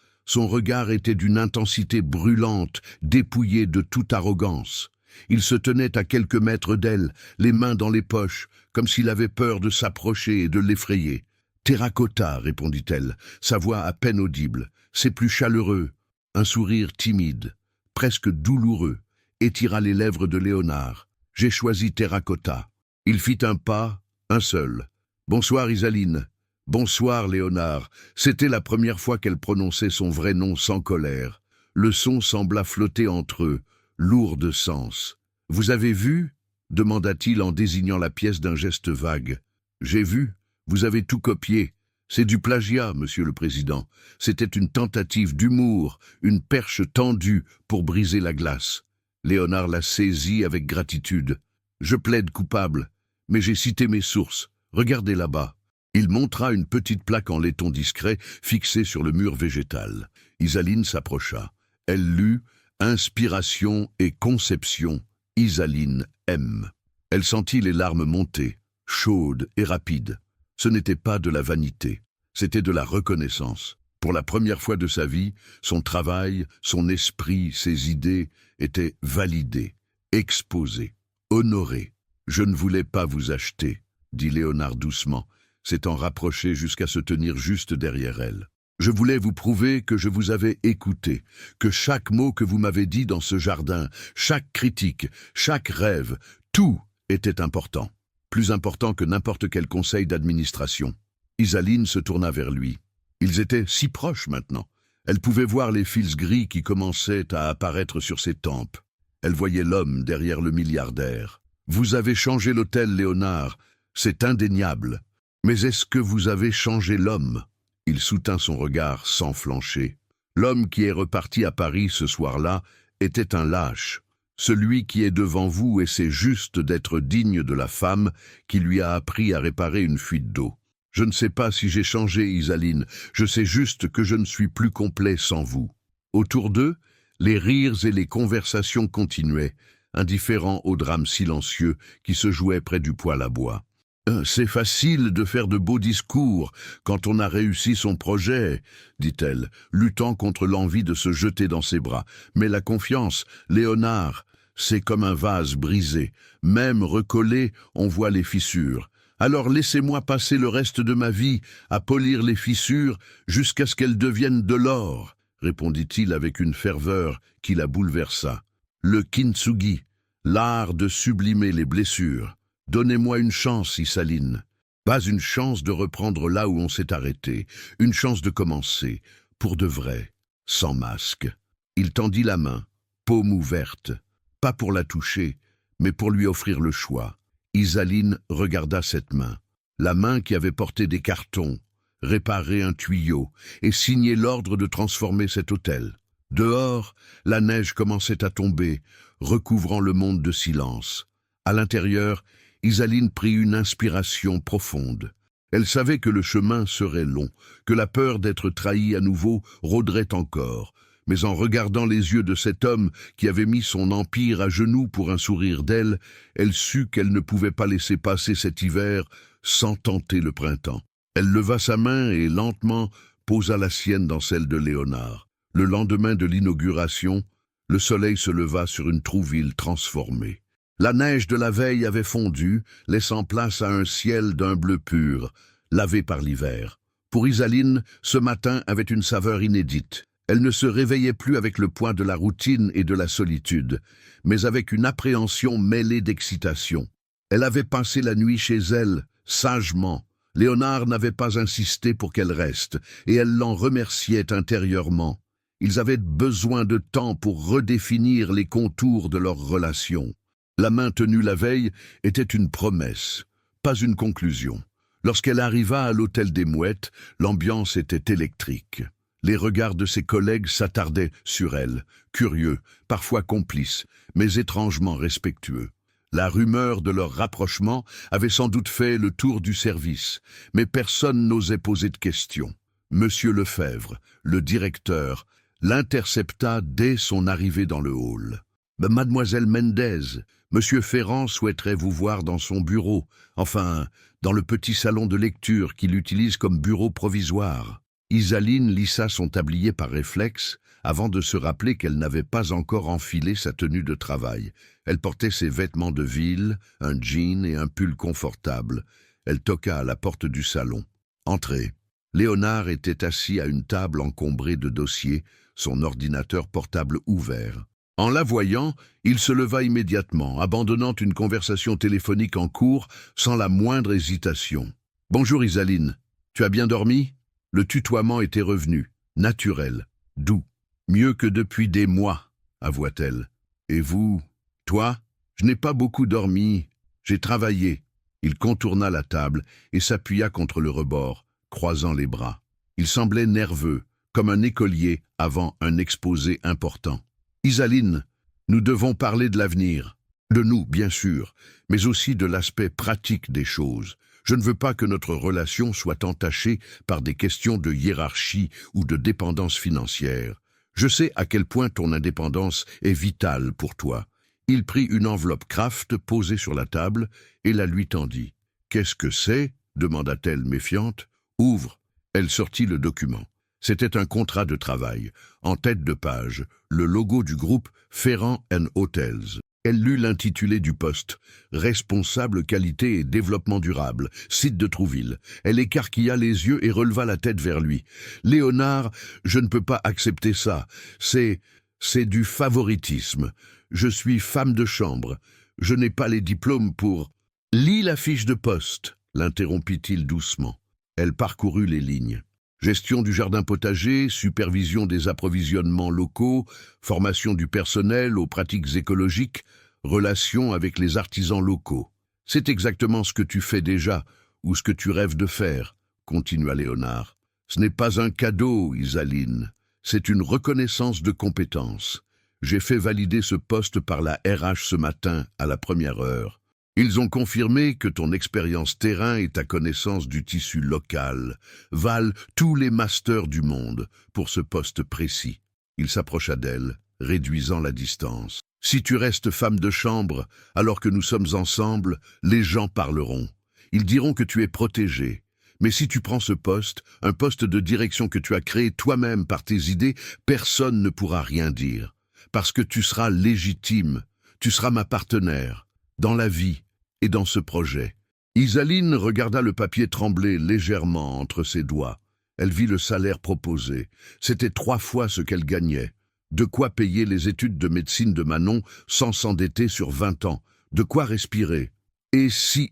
était d'une intensité brûlante, dépouillé de toute arrogance. Il se tenait à quelques mètres d'elle, les mains dans les poches, comme s'il avait peur de s'approcher et de l'effrayer. « Terracotta », répondit-elle, sa voix à peine audible. « C'est plus chaleureux. » Un sourire timide, presque douloureux, étira les lèvres de Léonard. « J'ai choisi terracotta. » Il fit un pas, un seul. « Bonsoir Isaline. »« Bonsoir Léonard. » C'était la première fois qu'elle prononçait son vrai nom sans colère. Le son sembla flotter entre eux, lourd de sens. « Vous avez vu » demanda-t-il en désignant la pièce d'un geste vague. « J'ai vu. Vous avez tout copié. C'est du plagiat, monsieur le président. C'était une tentative d'humour, une perche tendue pour briser la glace. » Léonard la saisit avec gratitude. « Je plaide coupable, mais j'ai cité mes sources. Regardez là-bas. » Il montra une petite plaque en laiton discret fixée sur le mur végétal. Isaline s'approcha. Elle lut « Inspiration et conception, Isaline M ». Elle sentit les larmes monter, chaudes et rapides. Ce n'était pas de la vanité, c'était de la reconnaissance. Pour la première fois de sa vie, son travail, son esprit, ses idées étaient validés, exposés, honorés. « Je ne voulais pas vous acheter », dit Léonard doucement, s'étant rapproché jusqu'à se tenir juste derrière elle. « Je voulais vous prouver que je vous avais écouté, que chaque mot que vous m'avez dit dans ce jardin, chaque critique, chaque rêve, tout était important. Plus important que n'importe quel conseil d'administration. » Isaline se tourna vers lui. Ils étaient si proches maintenant. Elle pouvait voir les fils gris qui commençaient à apparaître sur ses tempes. Elle voyait l'homme derrière le milliardaire. « Vous avez changé l'hôtel, Léonard. C'est indéniable. Mais est-ce que vous avez changé l'homme ?» Il soutint son regard sans flancher. L'homme qui est reparti à Paris ce soir-là était un lâche. Celui qui est devant vous essaie juste d'être digne de la femme qui lui a appris à réparer une fuite d'eau. Je ne sais pas si j'ai changé, Isaline, je sais juste que je ne suis plus complet sans vous. » Autour d'eux, les rires et les conversations continuaient, indifférents au drame silencieux qui se jouait près du poêle à bois. « C'est facile de faire de beaux discours quand on a réussi son projet, » dit-elle, luttant contre l'envie de se jeter dans ses bras. « Mais la confiance, Léonard, c'est comme un vase brisé. Même recollé, on voit les fissures. Alors laissez-moi passer le reste de ma vie à polir les fissures jusqu'à ce qu'elles deviennent de l'or, répondit-il avec une ferveur qui la bouleversa. Le kintsugi, l'art de sublimer les blessures. Donnez-moi une chance, Isaline. Pas une chance de reprendre là où on s'est arrêté, une chance de commencer, pour de vrai, sans masque. Il tendit la main, paume ouverte, pas pour la toucher, mais pour lui offrir le choix. Isaline regarda cette main, la main qui avait porté des cartons, réparé un tuyau et signé l'ordre de transformer cet hôtel. Dehors, la neige commençait à tomber, recouvrant le monde de silence. À l'intérieur, Isaline prit une inspiration profonde. Elle savait que le chemin serait long, que la peur d'être trahie à nouveau rôderait encore, mais en regardant les yeux de cet homme qui avait mis son empire à genoux pour un sourire d'elle, elle sut qu'elle ne pouvait pas laisser passer cet hiver sans tenter le printemps. Elle leva sa main et lentement posa la sienne dans celle de Léonard. Le lendemain de l'inauguration, le soleil se leva sur une Trouville transformée. La neige de la veille avait fondu, laissant place à un ciel d'un bleu pur, lavé par l'hiver. Pour Isaline, ce matin avait une saveur inédite. Elle ne se réveillait plus avec le poids de la routine et de la solitude, mais avec une appréhension mêlée d'excitation. Elle avait passé la nuit chez elle, sagement. Léonard n'avait pas insisté pour qu'elle reste, et elle l'en remerciait intérieurement. Ils avaient besoin de temps pour redéfinir les contours de leur relation. La main tenue la veille était une promesse, pas une conclusion. Lorsqu'elle arriva à l'hôtel des Mouettes, l'ambiance était électrique. Les regards de ses collègues s'attardaient sur elle, curieux, parfois complices, mais étrangement respectueux. La rumeur de leur rapprochement avait sans doute fait le tour du service, mais personne n'osait poser de questions. Monsieur Lefebvre, le directeur, l'intercepta dès son arrivée dans le hall. « Mademoiselle Mendez, Monsieur Ferrand souhaiterait vous voir dans son bureau, enfin, dans le petit salon de lecture qu'il utilise comme bureau provisoire. » Isaline lissa son tablier par réflexe, avant de se rappeler qu'elle n'avait pas encore enfilé sa tenue de travail. Elle portait ses vêtements de ville, un jean et un pull confortable. Elle toqua à la porte du salon. Entrez. Léonard était assis à une table encombrée de dossiers, son ordinateur portable ouvert. En la voyant, il se leva immédiatement, abandonnant une conversation téléphonique en cours sans la moindre hésitation. « Bonjour Isaline, tu as bien dormi ?» Le tutoiement était revenu, naturel, doux. « Mieux que depuis des mois, avoua-t-elle. Et vous, toi, je n'ai pas beaucoup dormi, j'ai travaillé. » Il contourna la table et s'appuya contre le rebord, croisant les bras. Il semblait nerveux, comme un écolier avant un exposé important. « Isaline, nous devons parler de l'avenir. De nous, bien sûr, mais aussi de l'aspect pratique des choses. Je ne veux pas que notre relation soit entachée par des questions de hiérarchie ou de dépendance financière. Je sais à quel point ton indépendance est vitale pour toi. » Il prit une enveloppe Kraft posée sur la table et la lui tendit. « Qu'est-ce que c'est » demanda-t-elle méfiante. « Ouvre. » Elle sortit le document. C'était un contrat de travail. En tête de page, le logo du groupe Ferrand & Hotels. Elle lut l'intitulé du poste, « Responsable qualité et développement durable, site de Trouville ». Elle écarquilla les yeux et releva la tête vers lui. « Léonard, je ne peux pas accepter ça. C'est du favoritisme. Je suis femme de chambre. Je n'ai pas les diplômes pour... » « Lis la fiche de poste, » l'interrompit-il doucement. Elle parcourut les lignes. Gestion du jardin potager, supervision des approvisionnements locaux, formation du personnel aux pratiques écologiques, relations avec les artisans locaux. C'est exactement ce que tu fais déjà, ou ce que tu rêves de faire, continua Léonard. Ce n'est pas un cadeau, Isaline, c'est une reconnaissance de compétences. J'ai fait valider ce poste par la RH ce matin à la première heure. Ils ont confirmé que ton expérience terrain et ta connaissance du tissu local valent tous les masters du monde pour ce poste précis. Il s'approcha d'elle, réduisant la distance. Si tu restes femme de chambre, alors que nous sommes ensemble, les gens parleront. Ils diront que tu es protégée. Mais si tu prends ce poste, un poste de direction que tu as créé toi-même par tes idées, personne ne pourra rien dire. Parce que tu seras légitime, tu seras ma partenaire, dans la vie et dans ce projet. Isaline regarda le papier trembler légèrement entre ses doigts. Elle vit le salaire proposé. C'était 3 fois ce qu'elle gagnait. De quoi payer les études de médecine de Manon sans s'endetter sur 20 ans. De quoi respirer. Et si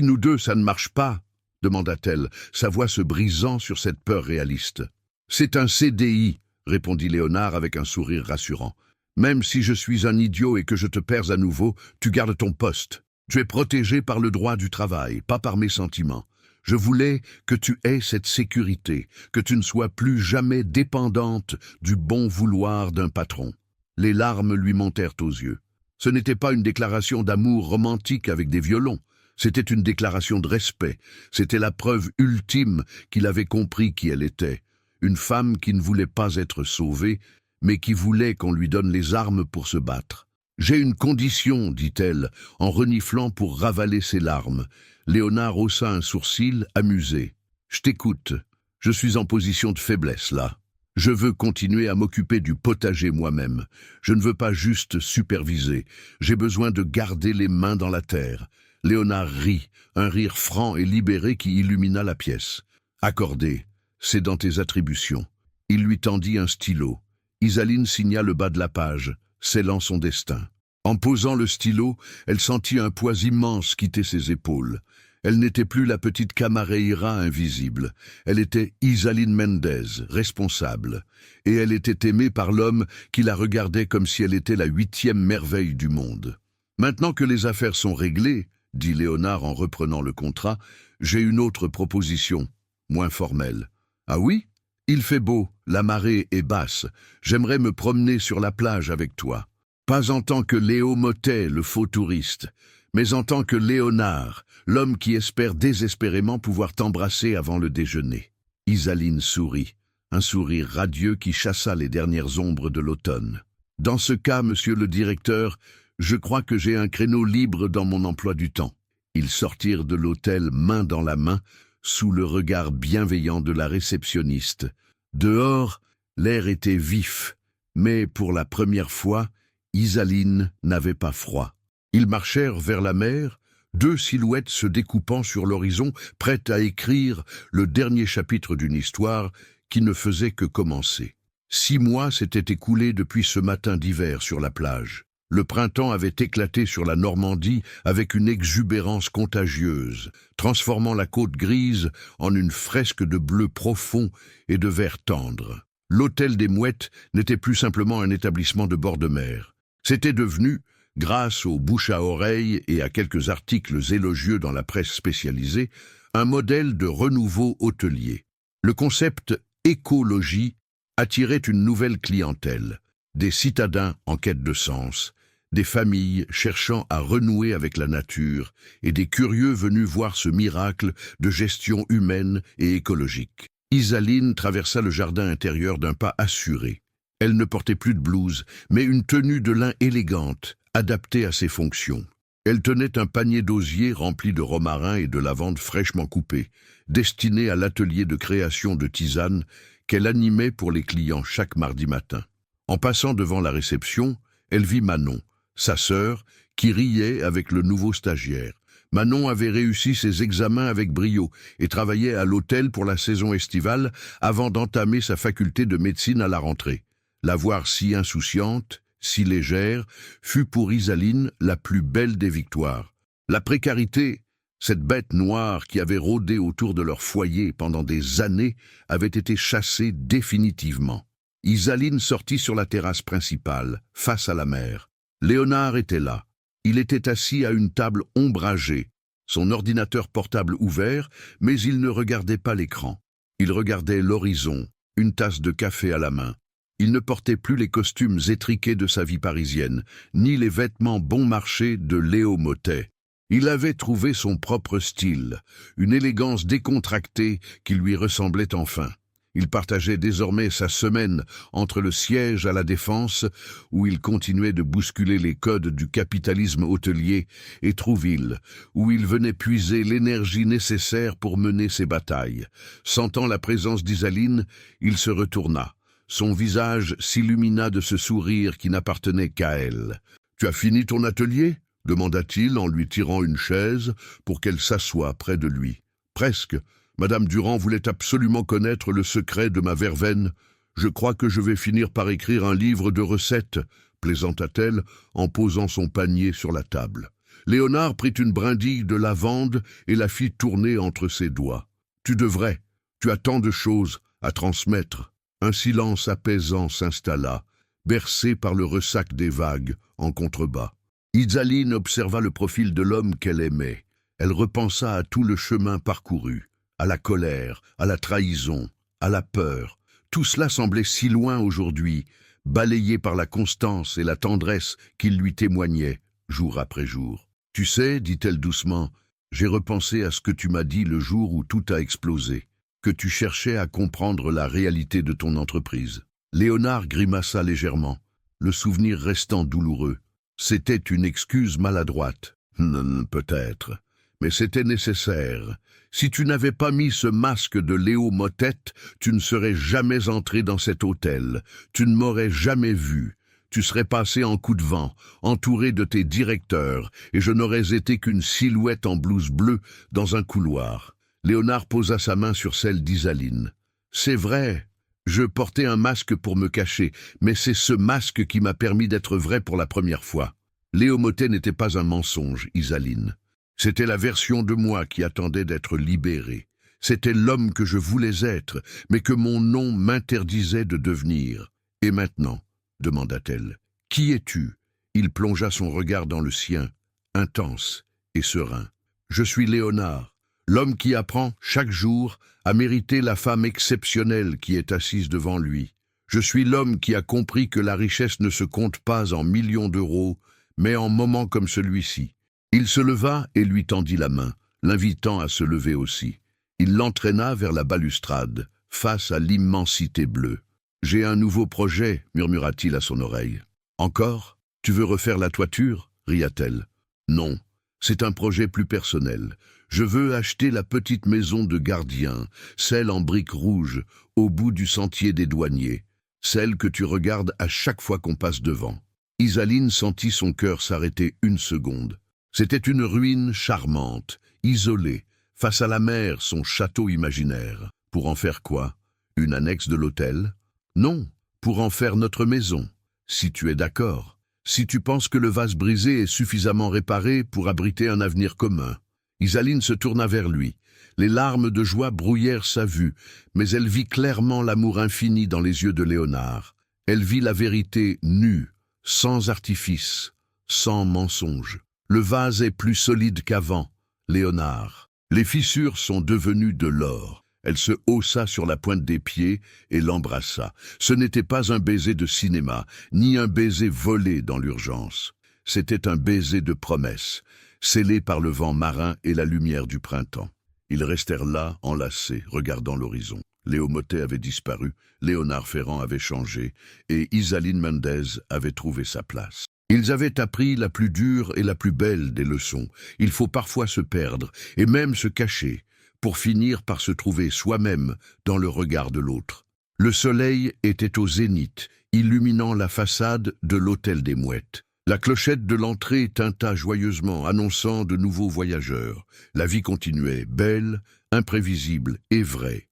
nous deux, ça ne marche pas, demanda-t-elle, sa voix se brisant sur cette peur réaliste. C'est un CDI, répondit Léonard avec un sourire rassurant. Même si je suis un idiot et que je te perds à nouveau, tu gardes ton poste. Tu es protégé par le droit du travail, pas par mes sentiments. Je voulais que tu aies cette sécurité, que tu ne sois plus jamais dépendante du bon vouloir d'un patron. Les larmes lui montèrent aux yeux. Ce n'était pas une déclaration d'amour romantique avec des violons. C'était une déclaration de respect. C'était la preuve ultime qu'il avait compris qui elle était. Une femme qui ne voulait pas être sauvée, mais qui voulait qu'on lui donne les armes pour se battre. « J'ai une condition, dit-elle, en reniflant pour ravaler ses larmes. » Léonard haussa un sourcil, amusé. « Je t'écoute. Je suis en position de faiblesse, là. Je veux continuer à m'occuper du potager moi-même. Je ne veux pas juste superviser. J'ai besoin de garder les mains dans la terre. » Léonard rit, un rire franc et libéré qui illumina la pièce. « Accordé, c'est dans tes attributions. » Il lui tendit un stylo. Isaline signa le bas de la page, scellant son destin. En posant le stylo, elle sentit un poids immense quitter ses épaules. Elle n'était plus la petite Camareira invisible. Elle était Isaline Mendez, responsable. Et elle était aimée par l'homme qui la regardait comme si elle était la 8e merveille du monde. « Maintenant que les affaires sont réglées, dit Léonard en reprenant le contrat, j'ai une autre proposition, moins formelle. Ah oui ? Il fait beau, la marée est basse. J'aimerais me promener sur la plage avec toi. Pas en tant que Léo Mottet, le faux touriste, mais en tant que Léonard, l'homme qui espère désespérément pouvoir t'embrasser avant le déjeuner. » Isaline sourit, un sourire radieux qui chassa les dernières ombres de l'automne. « Dans ce cas, monsieur le directeur, je crois que j'ai un créneau libre dans mon emploi du temps. » Ils sortirent de l'hôtel main dans la main, sous le regard bienveillant de la réceptionniste. Dehors, l'air était vif, mais pour la première fois, Isaline n'avait pas froid. Ils marchèrent vers la mer, 2 silhouettes se découpant sur l'horizon, prêtes à écrire le dernier chapitre d'une histoire qui ne faisait que commencer. 6 mois s'étaient écoulés depuis ce matin d'hiver sur la plage. Le printemps avait éclaté sur la Normandie avec une exubérance contagieuse, transformant la côte grise en une fresque de bleu profond et de vert tendre. L'hôtel des Mouettes n'était plus simplement un établissement de bord de mer. C'était devenu, grâce aux bouche à oreille et à quelques articles élogieux dans la presse spécialisée, un modèle de renouveau hôtelier. Le concept écologie attirait une nouvelle clientèle, des citadins en quête de sens, des familles cherchant à renouer avec la nature et des curieux venus voir ce miracle de gestion humaine et écologique. Isaline traversa le jardin intérieur d'un pas assuré. Elle ne portait plus de blouse, mais une tenue de lin élégante, adaptée à ses fonctions. Elle tenait un panier d'osier rempli de romarin et de lavande fraîchement coupée, destiné à l'atelier de création de tisanes qu'elle animait pour les clients chaque mardi matin. En passant devant la réception, elle vit Manon, sa sœur, qui riait avec le nouveau stagiaire. Manon avait réussi ses examens avec brio et travaillait à l'hôtel pour la saison estivale avant d'entamer sa faculté de médecine à la rentrée. La voir si insouciante, si légère, fut pour Isaline la plus belle des victoires. La précarité, cette bête noire qui avait rôdé autour de leur foyer pendant des années, avait été chassée définitivement. Isaline sortit sur la terrasse principale, face à la mer. Léonard était là. Il était assis à une table ombragée, son ordinateur portable ouvert, mais il ne regardait pas l'écran. Il regardait l'horizon, une tasse de café à la main. Il ne portait plus les costumes étriqués de sa vie parisienne, ni les vêtements bon marché de Léo Mottet. Il avait trouvé son propre style, une élégance décontractée qui lui ressemblait enfin. Il partageait désormais sa semaine entre le siège à la Défense, où il continuait de bousculer les codes du capitalisme hôtelier, et Trouville, où il venait puiser l'énergie nécessaire pour mener ses batailles. Sentant la présence d'Isaline, il se retourna. Son visage s'illumina de ce sourire qui n'appartenait qu'à elle. « Tu as fini ton atelier ? demanda-t-il en lui tirant une chaise pour qu'elle s'assoie près de lui. Presque. Madame Durand voulait absolument connaître le secret de ma verveine. Je crois que je vais finir par écrire un livre de recettes, plaisanta-t-elle en posant son panier sur la table. Léonard prit une brindille de lavande et la fit tourner entre ses doigts. Tu devrais. Tu as tant de choses à transmettre. Un silence apaisant s'installa, bercé par le ressac des vagues en contrebas. Isaline observa le profil de l'homme qu'elle aimait. Elle repensa à tout le chemin parcouru, à la colère, à la trahison, à la peur. Tout cela semblait si loin aujourd'hui, balayé par la constance et la tendresse qu'il lui témoignait, jour après jour. « Tu sais, dit-elle doucement, j'ai repensé à ce que tu m'as dit le jour où tout a explosé, que tu cherchais à comprendre la réalité de ton entreprise. » Léonard grimaça légèrement, le souvenir restant douloureux. C'était une excuse maladroite. Peut-être, mais c'était nécessaire. Si tu n'avais pas mis ce masque de Léo Mottet, tu ne serais jamais entré dans cet hôtel, tu ne m'aurais jamais vu. Tu serais passé en coup de vent, entouré de tes directeurs, et je n'aurais été qu'une silhouette en blouse bleue dans un couloir. Léonard posa sa main sur celle d'Isaline. C'est vrai, je portais un masque pour me cacher, mais c'est ce masque qui m'a permis d'être vrai pour la première fois. Léo Mottet n'était pas un mensonge, Isaline. C'était la version de moi qui attendait d'être libérée. C'était l'homme que je voulais être, mais que mon nom m'interdisait de devenir. Et maintenant, demanda-t-elle, qui es-tu? Il plongea son regard dans le sien, intense et serein. Je suis Léonard, l'homme qui apprend chaque jour à mériter la femme exceptionnelle qui est assise devant lui. Je suis l'homme qui a compris que la richesse ne se compte pas en millions d'euros, mais en moments comme celui-ci. Il se leva et lui tendit la main, l'invitant à se lever aussi. Il l'entraîna vers la balustrade, face à l'immensité bleue. « J'ai un nouveau projet, murmura-t-il à son oreille. « Encore? Tu veux refaire la toiture » ria-t-elle. « Non, c'est un projet plus personnel. Je veux acheter la petite maison de gardien, celle en briques rouges, au bout du sentier des douaniers, celle que tu regardes à chaque fois qu'on passe devant. » Isaline sentit son cœur s'arrêter une seconde. C'était une ruine charmante, isolée, face à la mer, son château imaginaire. Pour en faire quoi? Une annexe de l'hôtel? Non, pour en faire notre maison, si tu es d'accord. Si tu penses que le vase brisé est suffisamment réparé pour abriter un avenir commun. Isaline se tourna vers lui. Les larmes de joie brouillèrent sa vue, mais elle vit clairement l'amour infini dans les yeux de Léonard. Elle vit la vérité nue, sans artifice, sans mensonge. Le vase est plus solide qu'avant, Léonard. Les fissures sont devenues de l'or. Elle se haussa sur la pointe des pieds et l'embrassa. Ce n'était pas un baiser de cinéma, ni un baiser volé dans l'urgence. C'était un baiser de promesse, scellé par le vent marin et la lumière du printemps. Ils restèrent là, enlacés, regardant l'horizon. Léo Mottet avait disparu, Léonard Ferrand avait changé, et Isaline Mendez avait trouvé sa place. Ils avaient appris la plus dure et la plus belle des leçons. Il faut parfois se perdre, et même se cacher, pour finir par se trouver soi-même dans le regard de l'autre. Le soleil était au zénith, illuminant la façade de l'hôtel des Mouettes. La clochette de l'entrée tinta joyeusement, annonçant de nouveaux voyageurs. La vie continuait, belle, imprévisible et vraie.